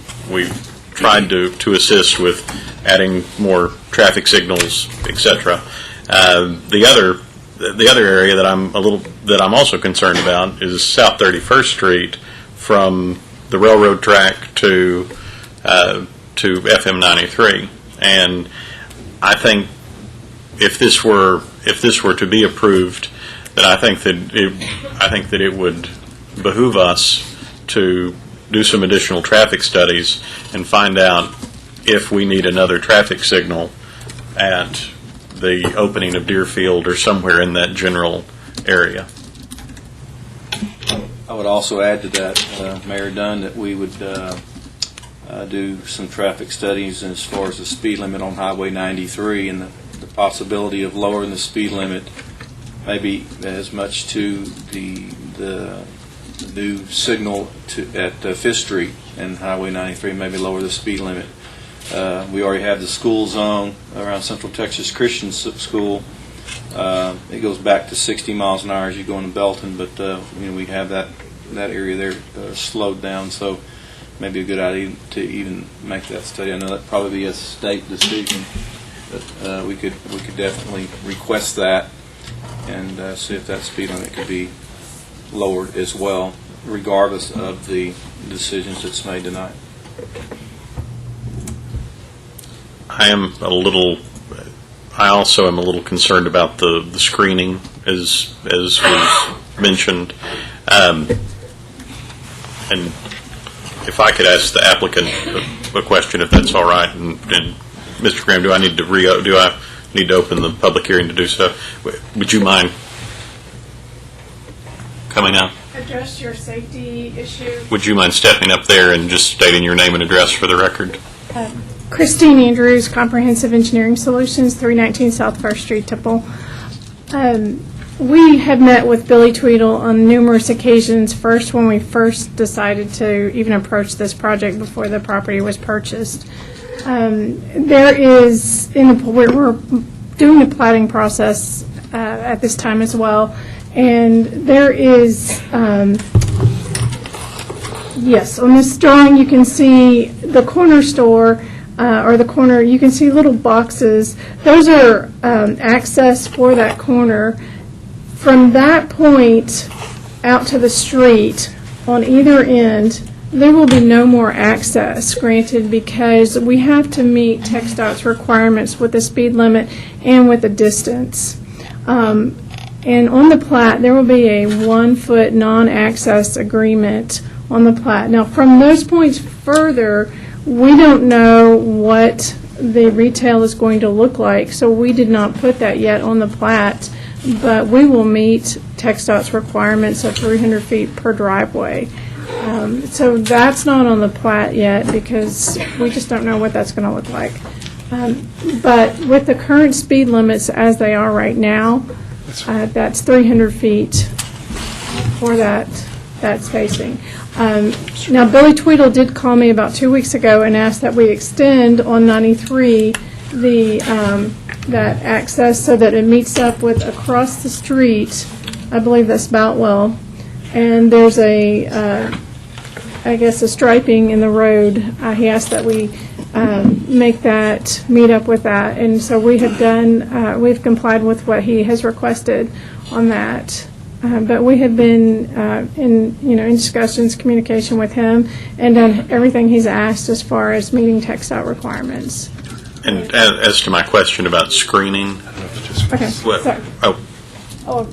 Speaker 1: tried to assist with adding more traffic signals, etc. The other area that I'm also concerned about is South 31st Street from the railroad track to FM 93, and I think if this were to be approved, then I think that it would behoove us to do some additional traffic studies and find out if we need another traffic signal at the opening of Deerfield or somewhere in that general area.
Speaker 23: I would also add to that, Mayor Dunn, that we would do some traffic studies as far as the speed limit on Highway 93 and the possibility of lowering the speed limit maybe as much to the new signal at 5th Street and Highway 93, maybe lower the speed limit. We already have the school zone around Central Texas Christian School. It goes back to 60 miles an hour as you go into Belton, but we have that area there slowed down, so maybe a good idea to even make that study. I know that probably be a state decision, but we could definitely request that and see if that speed limit could be lowered as well, regardless of the decisions that's made tonight.
Speaker 1: I also am a little concerned about the screening, as was mentioned. And if I could ask the applicant a question, if that's all right, and Mr. Graham, do I need to open the public hearing to do so? Would you mind coming up?
Speaker 11: Address your safety issue.
Speaker 1: Would you mind stepping up there and just stating your name and address for the record?
Speaker 11: Christine Andrews, Comprehensive Engineering Solutions, 319 South First Street, Temple. We have met with Billy Tweedle on numerous occasions, first when we first decided to even approach this project before the property was purchased. We're doing the platting process at this time as well, and there is, yes, on this drawing you can see the corner store, or the corner, you can see little boxes. Those are access for that corner. From that point out to the street, on either end, there will be no more access granted because we have to meet TxDOT's requirements with the speed limit and with the distance. And on the plat, there will be a 1-foot non-access agreement on the plat. Now, from those points further, we don't know what the retail is going to look like, so we did not put that yet on the plat, but we will meet TxDOT's requirements of 300 feet per driveway. So that's not on the plat yet because we just don't know what that's going to look like. But with the current speed limits as they are right now, that's 300 feet for that spacing. Now, Billy Tweedle did call me about 2 weeks ago and asked that we extend on 93 that access so that it meets up with across the street, I believe that's Boutwell, and there's I guess a striping in the road. He asked that we make that, meet up with that, and so we have done, we've complied with what he has requested on that. But we have been in discussions, communication with him, and done everything he's asked as far as meeting TxDOT requirements.
Speaker 1: And as to my question about screening,
Speaker 11: Okay. Sorry.
Speaker 1: oh,
Speaker 11: Oh,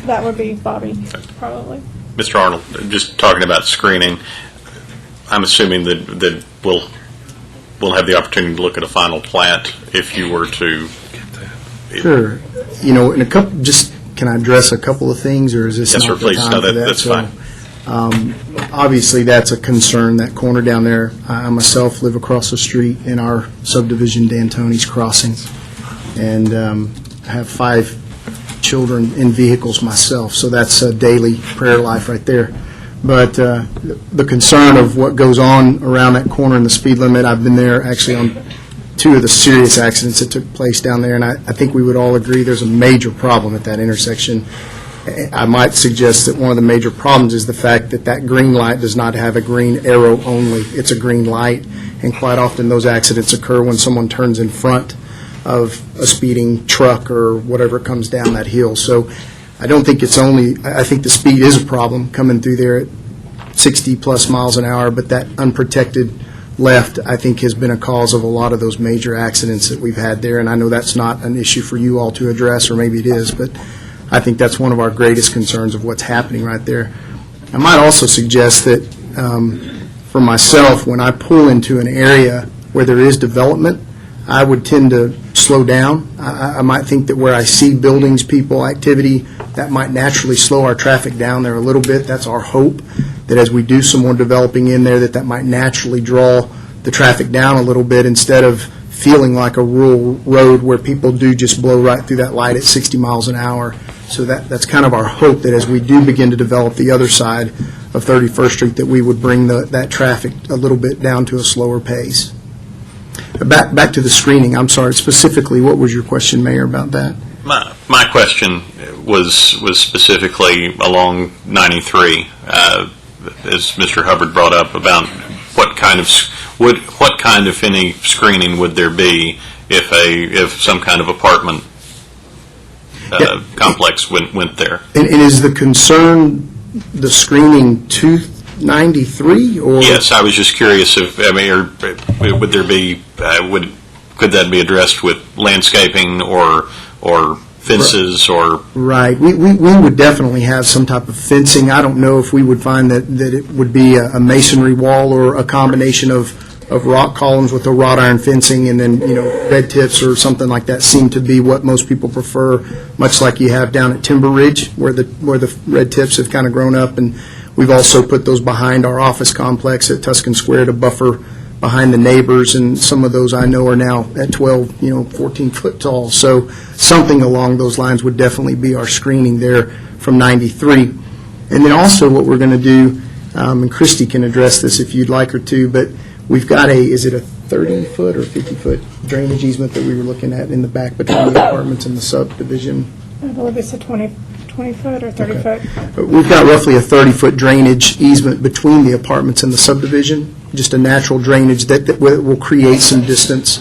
Speaker 11: that would be Bobby, probably.
Speaker 1: Mr. Arnold, just talking about screening, I'm assuming that we'll have the opportunity to look at a final plat if you were to.
Speaker 3: Sure. You know, in a couple, just can I address a couple of things, or is this
Speaker 1: Yes,
Speaker 3: not
Speaker 1: sir,
Speaker 3: the
Speaker 1: please.
Speaker 3: time
Speaker 1: No,
Speaker 3: for
Speaker 1: that's
Speaker 3: So,
Speaker 1: fine.
Speaker 3: Obviously, that's a concern, that corner down there. I myself live across the street in our subdivision, D'Antoni's Crossing, and have 5 children in vehicles myself, so that's a daily prayer life right there. But the concern of what goes on around that corner and the speed limit, I've been there actually on 2 of the serious accidents that took place down there, and I think we would all agree there's a major problem at that intersection. I might suggest that one of the major problems is the fact that that green light does not have a green arrow only. It's a green light, and quite often those accidents occur when someone turns in front of a speeding truck or whatever comes down that hill. So I don't think it's only, I think the speed is a problem coming through there at 60-plus miles an hour, but that unprotected left, I think, has been a cause of a lot of those major accidents that we've had there, and I know that's not an issue for you all to address, or maybe it is, but I think that's one of our greatest concerns of what's happening right there. I might also suggest that for myself, when I pull into an area where there is development, I would tend to slow down. I might think that where I see buildings, people, activity, that might naturally slow our traffic down there a little bit. That's our hope, that as we do some more developing in there, that might naturally draw the traffic down a little bit instead of feeling like a rural road where people do just blow right through that light at 60 miles an hour. So that's kind of our hope, that as we do begin to develop the other side of 31st Street, that we would bring that traffic a little bit down to a slower pace. Back to the screening, I'm sorry, specifically, what was your question, Mayor, about that?
Speaker 1: My question was specifically along 93, as Mr. Hubbard brought up, about what kind of any screening would there be if some kind of apartment complex went there?
Speaker 3: And is the concern the screening to 93, or?
Speaker 1: Yes, I was just curious if, would there be, could that be addressed with landscaping or fences or?
Speaker 3: Right. We would definitely have some type of fencing. I don't know if we would find that it would be a masonry wall or a combination of rock columns with a wrought iron fencing, and then, red tips or something like that seem to be what most people prefer, much like you have down at Timber Ridge, where the red tips have kind of grown up. And we've also put those behind our office complex at Tuscan Square to buffer behind the neighbors, and some of those I know are now at 12, 14 foot tall. So something along those lines would definitely be our screening there from 93. And then also what we're going to do, and Christy can address this if you'd like her to, but we've got is it a 30-foot or 50-foot drainage easement that we were looking at in the back between the apartments and the subdivision?
Speaker 11: I believe it's a 20-foot or 30-foot.
Speaker 3: We've got roughly a 30-foot drainage easement between the apartments and the subdivision, just a natural drainage that will create some distance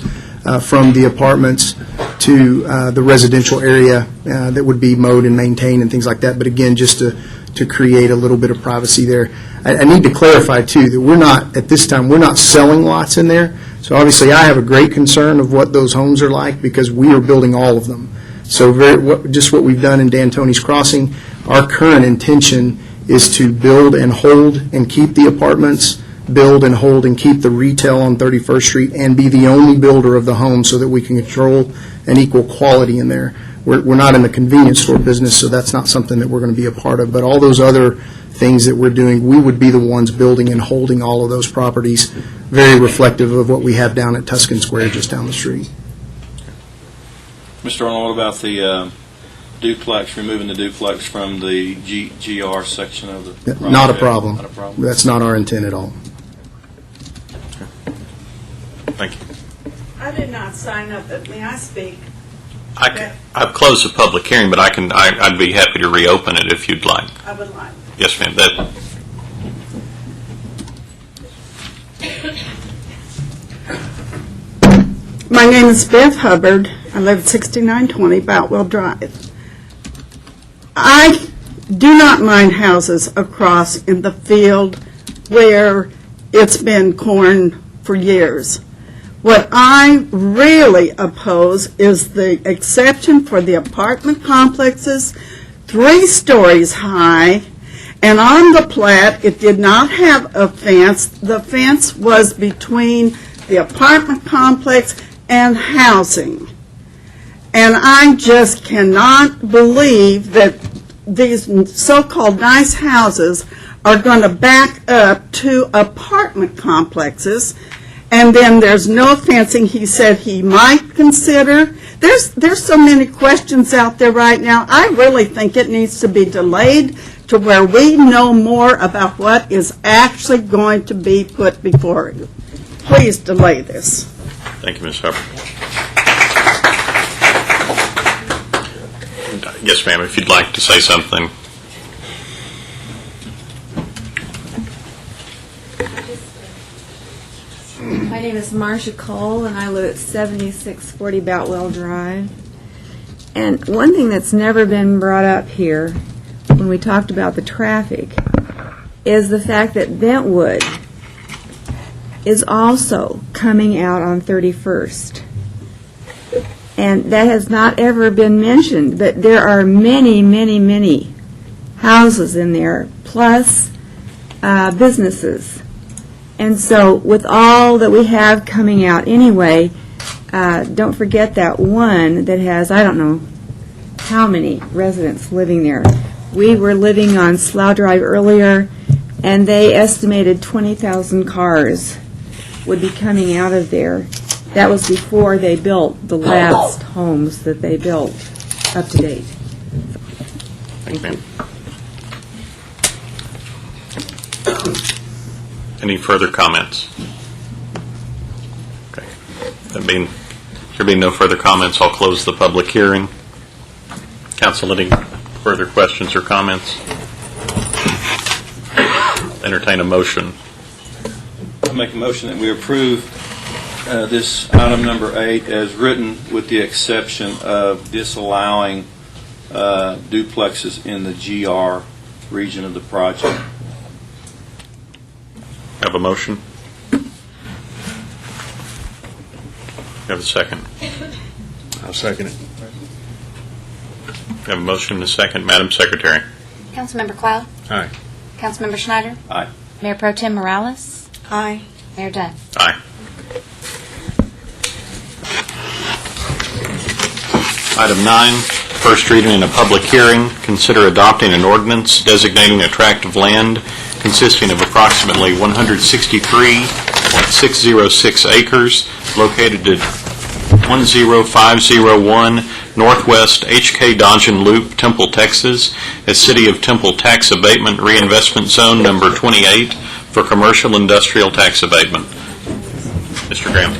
Speaker 3: from the apartments to the residential area that would be mowed and maintained and things like that. But again, just to create a little bit of privacy there. I need to clarify, too, that we're not, at this time, we're not selling lots in there. So obviously, I have a great concern of what those homes are like, because we are building all of them. So just what we've done in D'Antoni's Crossing, our current intention is to build and hold and keep the apartments, build and hold and keep the retail on 31st Street, and be the only builder of the home so that we can control an equal quality in there. We're not in the convenience store business, so that's not something that we're going to be a part of. But all those other things that we're doing, we would be the ones building and holding all of those properties, very reflective of what we have down at Tuscan Square just down the street.
Speaker 23: Mr. Arnold, what about the duplex, removing the duplex from the GR section of the project?
Speaker 3: Not a problem.
Speaker 23: Not a problem.
Speaker 3: That's not our intent at all.
Speaker 1: Thank you.
Speaker 14: I did not sign up, but may I speak?
Speaker 1: I've closed the public hearing, but I'd be happy to reopen it if you'd like.
Speaker 14: I would like.
Speaker 1: Yes, ma'am.
Speaker 14: My name is Beth Hubbard. I live at 6920 Boutwell Drive. I do not mind houses across in the field where it's been corn for years. What I really oppose is the exception for the apartment complexes, 3 stories high, And on the plat, it did not have a fence. The fence was between the apartment complex and housing. And I just cannot believe that these so-called nice houses are going to back up to apartment complexes, and then there's no fencing he said he might consider. There's so many questions out there right now. I really think it needs to be delayed to where we know more about what is actually going to be put before you. Please delay this.
Speaker 1: Thank you, Ms. Hubbard. Yes, ma'am, if you'd like to say something.
Speaker 15: My name is Marcia Cole, and I live at 7640 Boutwell Drive. And one thing that's never been brought up here when we talked about the traffic is the fact that Bentwood is also coming out on 31st. And that has not ever been mentioned, but there are many, many, many houses in there, plus businesses. And so with all that we have coming out anyway, don't forget that one that has, I don't know how many residents living there. We were living on Slough Drive earlier, and they estimated 20,000 cars would be coming out of there. That was before they built the last homes that they built up to date.
Speaker 1: Thank you, ma'am. Any further comments? Okay. There being no further comments, I'll close the public hearing. Council, any further questions or comments? Entertain a motion.
Speaker 23: I make a motion that we approve this item number 8 as written, with the exception of disallowing duplexes in the GR region of the project.
Speaker 1: Have a motion? Have a second?
Speaker 16: I'll second it.
Speaker 1: Have a motion and a second. Madam Secretary.
Speaker 5: Councilmember Cloud?
Speaker 16: Aye.
Speaker 5: Councilmember Schneider?
Speaker 23: Aye.
Speaker 5: Mayor Pro Tem Morales?
Speaker 21: Aye.
Speaker 5: Mayor Dunn?
Speaker 1: Aye. Item 9, first reading in a public hearing. Consider adopting an ordinance designating a tract of land consisting of approximately 163.606 acres located at 10501 Northwest H.K. Donjon Loop, Temple, Texas, as City of Temple Tax Abatement Reinvestment Zone Number 28 for commercial industrial tax abatement. Mr. Graham.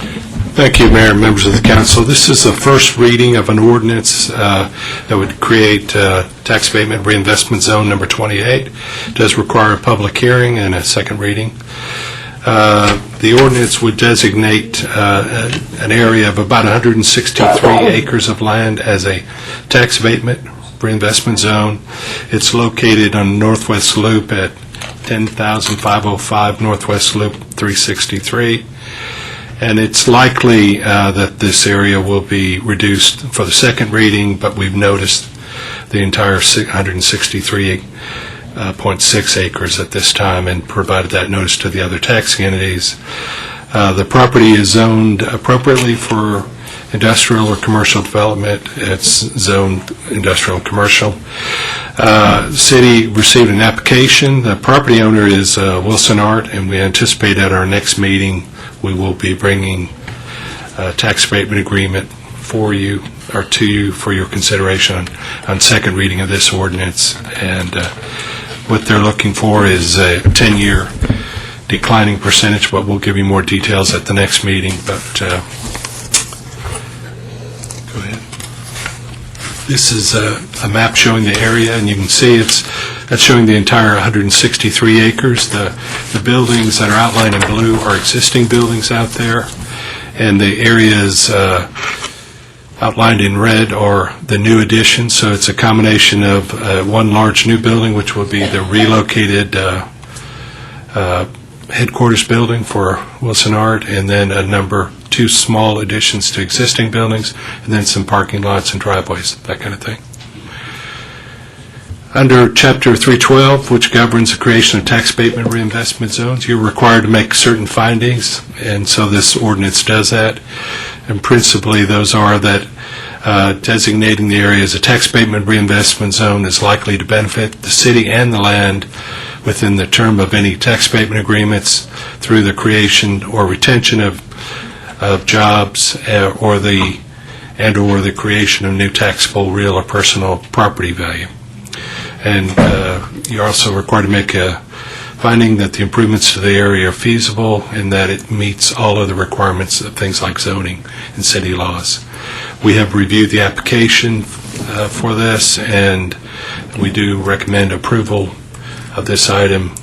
Speaker 16: Thank you, Mayor and members of the council. This is the first reading of an ordinance that would create Tax Abatement Reinvestment Zone Number 28. It does require a public hearing and a second reading. The ordinance would designate an area of about 163 acres of land as a tax abatement reinvestment zone. It's located on the Northwest Loop at 10,505 Northwest Loop 363. And it's likely that this area will be reduced for the second reading, but we've noticed the entire 163.6 acres at this time and provided that notice to the other taxing entities. The property is zoned appropriately for industrial or commercial development. It's zoned industrial and commercial. The city received an application. The property owner is Wilson Art, and we anticipate at our next meeting we will be bringing a tax abatement agreement for you or to you for your consideration on second reading of this ordinance. And what they're looking for is a 10-year declining percentage, but we'll give you more details at the next meeting. But go ahead. This is a map showing the area, and you can see that's showing the entire 163 acres. The buildings that are outlined in blue are existing buildings out there, and the areas outlined in red are the new additions. So it's a combination of one large new building, which will be the relocated headquarters building for Wilson Art, and then two small additions to existing buildings, and then some parking lots and driveways, that kind of thing. Under Chapter 312, which governs the creation of tax abatement reinvestment zones, you're required to make certain findings, and so this ordinance does that. And principally, those are that designating the area as a tax abatement reinvestment zone is likely to benefit the city and the land within the term of any tax abatement agreements through the creation or retention of jobs or the creation of new taxable real or personal property value. And you're also required to make a finding that the improvements to the area are feasible and that it meets all of the requirements of things like zoning and city laws. We have reviewed the application for this, and we do recommend approval of this item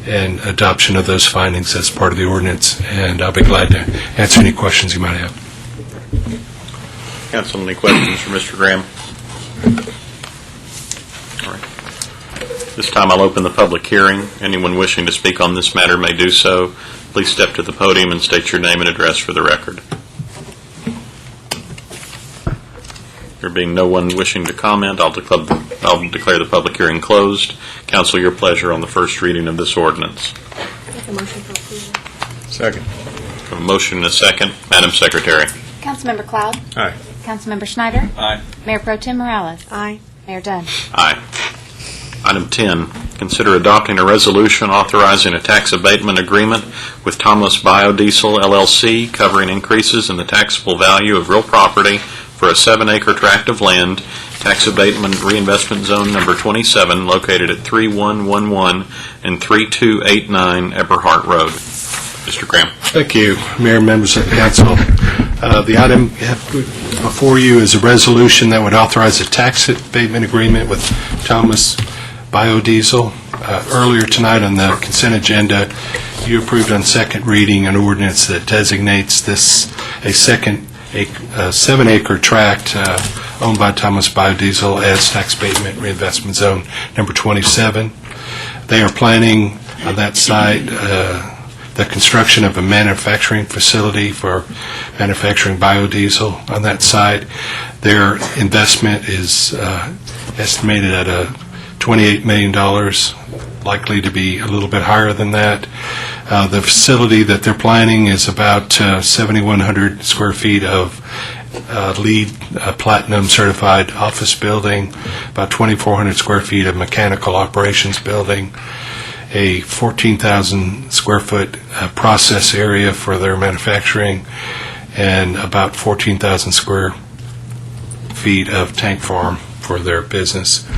Speaker 16: and adoption of those findings as part of the ordinance, and I'll be glad to answer any questions you might have.
Speaker 1: Council, any questions for Mr. Graham? All right. This time I'll open the public hearing. Anyone wishing to speak on this matter may do so. Please step to the podium and state your name and address for the record. There being no one wishing to comment, I'll declare the public hearing closed. Council, your pleasure on the first reading of this ordinance.
Speaker 21: Make a motion for approval.
Speaker 1: Second. A motion and a second. Madam Secretary.
Speaker 5: Councilmember Cloud?
Speaker 1: Aye.
Speaker 5: Councilmember Schneider?
Speaker 23: Aye.
Speaker 5: Mayor Pro Tem Morales?
Speaker 21: Aye.
Speaker 5: Mayor Dunn?
Speaker 1: Aye. Item 10, consider adopting a resolution authorizing a tax abatement agreement with Thomas Biodiesel LLC covering increases in the taxable value of real property for a 7-acre tract of land, tax abatement reinvestment zone number 27, located at 3111 and 3289 Eberhart Road. Mr. Graham.
Speaker 16: Thank you, Mayor and members of the council. The item before you is a resolution that would authorize a tax abatement agreement with Thomas Biodiesel. Earlier tonight on the consent agenda, you approved on second reading an ordinance that designates this a 7-acre tract owned by Thomas Biodiesel as tax abatement reinvestment zone number 27. They are planning on that site the construction of a manufacturing facility for manufacturing biodiesel on that site. Their investment is estimated at $28 million, likely to be a little bit higher than that. The facility that they're planning is about 7,100 square feet of LEED Platinum certified office building, about 2,400 square feet of mechanical operations building, a 14,000 square foot process area for their manufacturing, and about 14,000 square feet of tank farm for their business.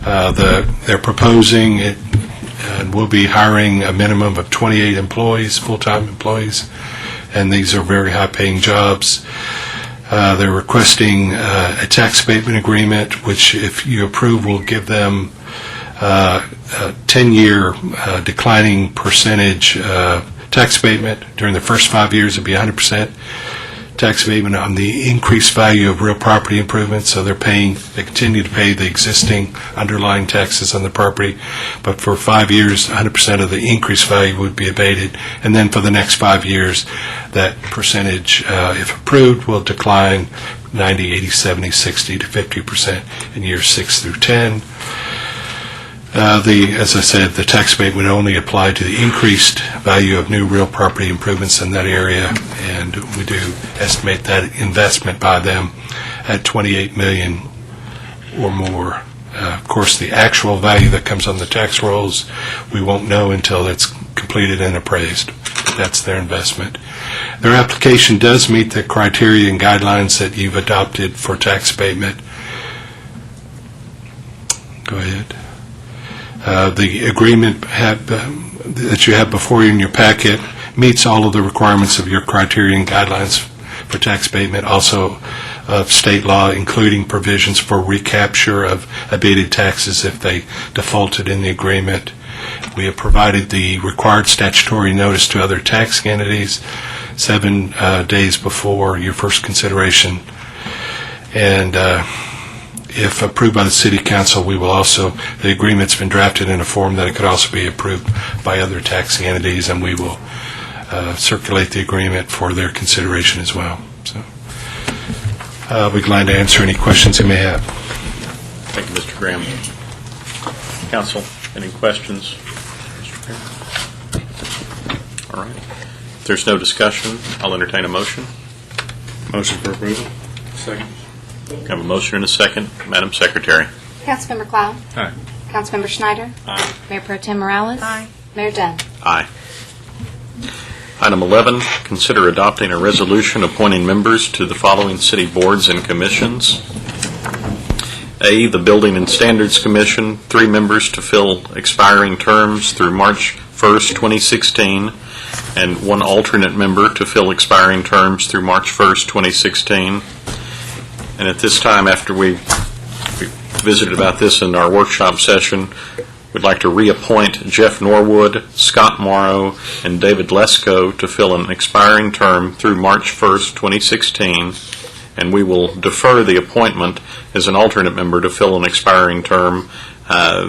Speaker 16: They're proposing it will be hiring a minimum of 28 employees, full-time employees, and these are very high-paying jobs. They're requesting a tax abatement agreement, which, if you approve, will give them a 10-year declining percentage tax abatement. During the first 5 years, it'll be 100% tax abatement on the increased value of real property improvements. So they continue to pay the existing underlying taxes on the property, but for 5 years, 100% of the increased value would be abated. And then for the next 5 years, that percentage, if approved, will decline 90, 80, 70, 60 to 50% in years 6 through 10. As I said, the tax abatement would only apply to the increased value of new real property improvements in that area, and we do estimate that investment by them at $28 million or more. Of course, the actual value that comes on the tax rolls, we won't know until it's completed and appraised. That's their investment. Their application does meet the criteria and guidelines that you've adopted for tax abatement. Go ahead. The agreement that you have before you in your packet meets all of the requirements of your criteria and guidelines for tax abatement, also of state law, including provisions for recapture of abated taxes if they defaulted in the agreement. We have provided the required statutory notice to other taxing entities 7 days before your first consideration. And if approved by the City Council, we will also, the agreement's been drafted in a form that it could also be approved by other taxing entities, and we will circulate the agreement for their consideration as well. So I'll be glad to answer any questions you may have.
Speaker 1: Thank you, Mr. Graham. Council, any questions? All right. If there's no discussion, I'll entertain a motion.
Speaker 23: Motion for approval. Second.
Speaker 1: I have a motion and a second. Madam Secretary.
Speaker 5: Councilmember Cloud?
Speaker 23: Aye.
Speaker 5: Councilmember Schneider?
Speaker 23: Aye.
Speaker 5: Mayor Pro Tem Morales?
Speaker 21: Aye.
Speaker 5: Mayor Dunn?
Speaker 1: Aye. Item 11, consider adopting a resolution appointing members to the following city boards and commissions. A, the Building and Standards Commission, 3 members to fill expiring terms through March 1st, 2016, and 1 alternate member to fill expiring terms through March 1st, 2016. And at this time, after we visited about this in our workshop session, we'd like to reappoint Jeff Norwood, Scott Morrow, and David Lesko to fill an expiring term through March 1st, 2016, and we will defer the appointment as an alternate member to fill an expiring term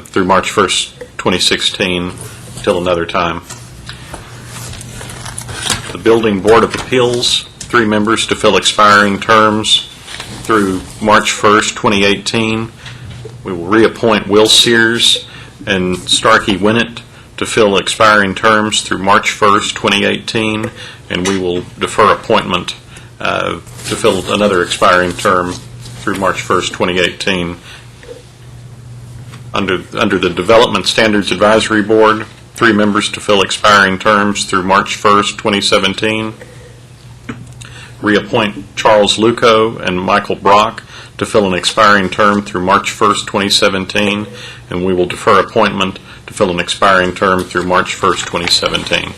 Speaker 1: through March 1st, 2016, till another time. The Building Board of Appeals, 3 members to fill expiring terms through March 1st, 2018. We will reappoint Will Sears and Starkey Winnett to fill expiring terms through March 1st, 2018, and we will defer appointment to fill another expiring term through March 1st, 2018. Under the Development Standards Advisory Board, 3 members to fill expiring terms through March 1st, 2017. Reappoint Charles Luco and Michael Brock to fill an expiring term through March 1st, 2017, and we will defer appointment to fill an expiring term through March 1st, 2017.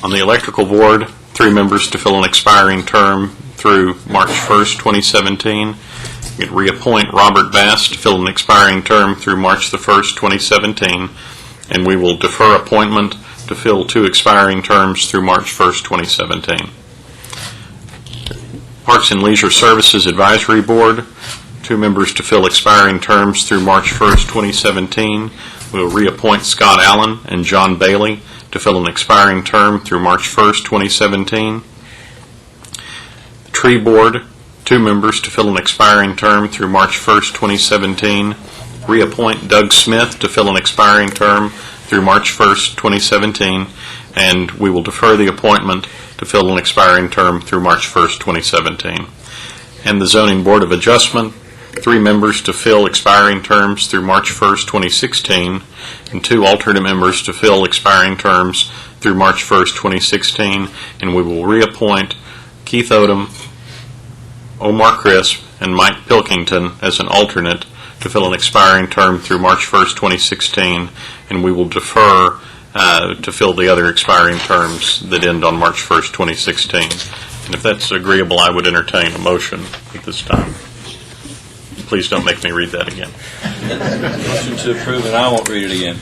Speaker 1: On the Electrical Board, 3 members to fill an expiring term through March 1st, 2017. We reappoint Robert Bass to fill an expiring term through March the 1st, 2017, and we will defer appointment to fill 2 expiring terms through March 1st, 2017. Parks and Leisure Services Advisory Board, 2 members to fill expiring terms through March 1st, 2017. We will reappoint Scott Allen and John Bailey to fill an expiring term through March 1st, 2017. The Tree Board, 2 members to fill an expiring term through March 1st, 2017. Reappoint Doug Smith to fill an expiring term through March 1st, 2017, and we will defer the appointment to fill an expiring term through March 1st, 2017. And the Zoning Board of Adjustment, 3 members to fill expiring terms through March 1st, 2016, and 2 alternate members to fill expiring terms through March 1st, 2016, and we will reappoint Keith Odom, Omar Crisp, and Mike Pilkington as an alternate to fill an expiring term through March 1st, 2016, and we will defer to fill the other expiring terms that end on March 1st, 2016. And if that's agreeable, I would entertain a motion at this time. Please don't make me read that again.
Speaker 23: Motion to approve, and I won't read it again.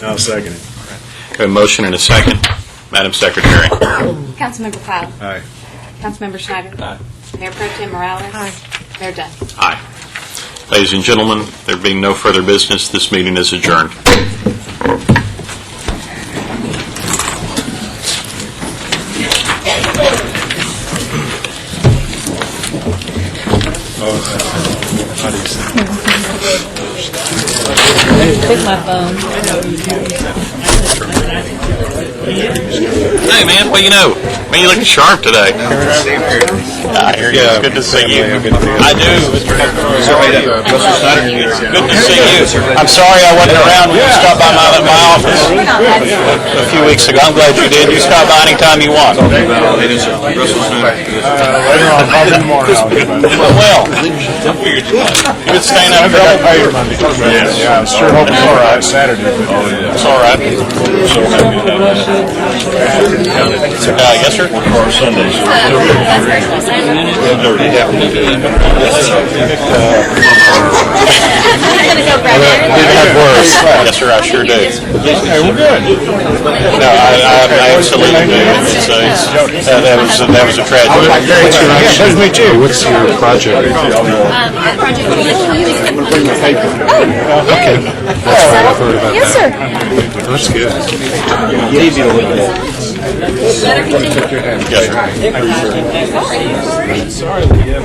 Speaker 1: I'll second it. A motion and a second. Madam Secretary.
Speaker 5: Councilmember Cloud?
Speaker 23: Aye.
Speaker 5: Councilmember Schneider?
Speaker 23: Aye.
Speaker 5: Mayor Pro Tem Morales?
Speaker 21: Aye.
Speaker 5: Mayor Dunn?
Speaker 1: Aye. Ladies and gentlemen, there being no further business, this meeting is adjourned.
Speaker 7: Take my phone.
Speaker 1: Hey, man, well, you know, man, you look sharp today. Here you go. Good to see you. I do. Good to see you. I'm sorry I wasn't around when you stopped by my office a few weeks ago. I'm glad you did. You stop by anytime you want.
Speaker 3: Later on, probably in the morning.
Speaker 1: Well, you been staying up for
Speaker 3: Yeah, I sure hope it's all right Saturday.
Speaker 1: It's all right. Yes, sir.
Speaker 3: Or Sundays.
Speaker 1: Yes, sir, I sure do.
Speaker 3: Hey, we're good.
Speaker 1: No, I absolutely do. That was a tragedy.
Speaker 3: Nice to meet you. What's your project?
Speaker 5: Our project
Speaker 3: I'm going to bring my paper. Okay. That's right. I've heard about
Speaker 5: Yes,
Speaker 3: that.
Speaker 5: sir.
Speaker 3: That's good.
Speaker 4: Easy a little bit.
Speaker 1: Yes, sir.
Speaker 3: Sorry, we have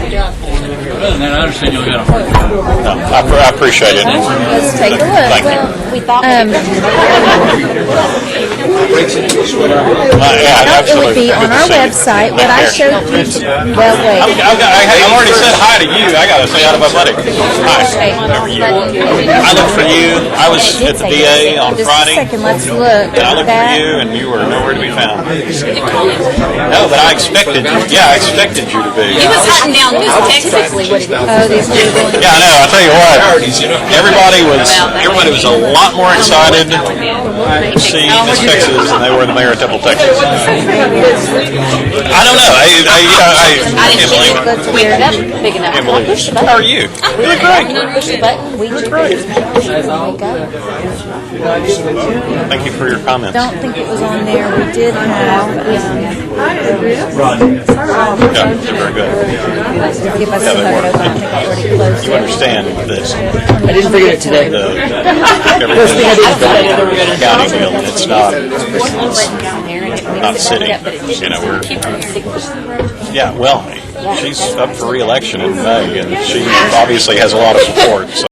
Speaker 17: Other than that, I understand you'll get a hard time.
Speaker 1: No, I appreciate it.
Speaker 7: Let's take a look.
Speaker 1: Thank you.
Speaker 7: Well, we thought.
Speaker 1: Yeah,
Speaker 7: It would
Speaker 1: absolutely.
Speaker 7: be on our website, what I showed you. Well, wait.
Speaker 1: I've already said hi to you. I got to say hi to my buddy. Hi. How are you? I looked for you. I was at the VA on Friday.
Speaker 7: Just a second, let's look.
Speaker 1: And I looked for you, and you were nowhere to be found. No, but I expected you. Yeah, I expected you to be.
Speaker 5: He was hunting down Miss Texas.
Speaker 7: Oh, these people.
Speaker 1: Yeah, I know. I tell you what, everybody was a lot more excited to see Miss Texas than they were the mayor of Temple, Texas. I don't know. I can't believe it.
Speaker 7: Let's wear it up big enough.
Speaker 1: Can't believe it. How are you? You look great.
Speaker 7: Push the button, we do this.
Speaker 1: Thank you for your comments.
Speaker 7: Don't think it was on there. We did have,
Speaker 1: Yeah, very good.
Speaker 7: if I still have it open, I think I already closed
Speaker 1: You
Speaker 7: it.
Speaker 1: understand this.
Speaker 17: I didn't forget it today.
Speaker 1: First thing I did is county deal. It's not city. You know, yeah, well, she's up for re-election in May, and she obviously has a lot of support, so.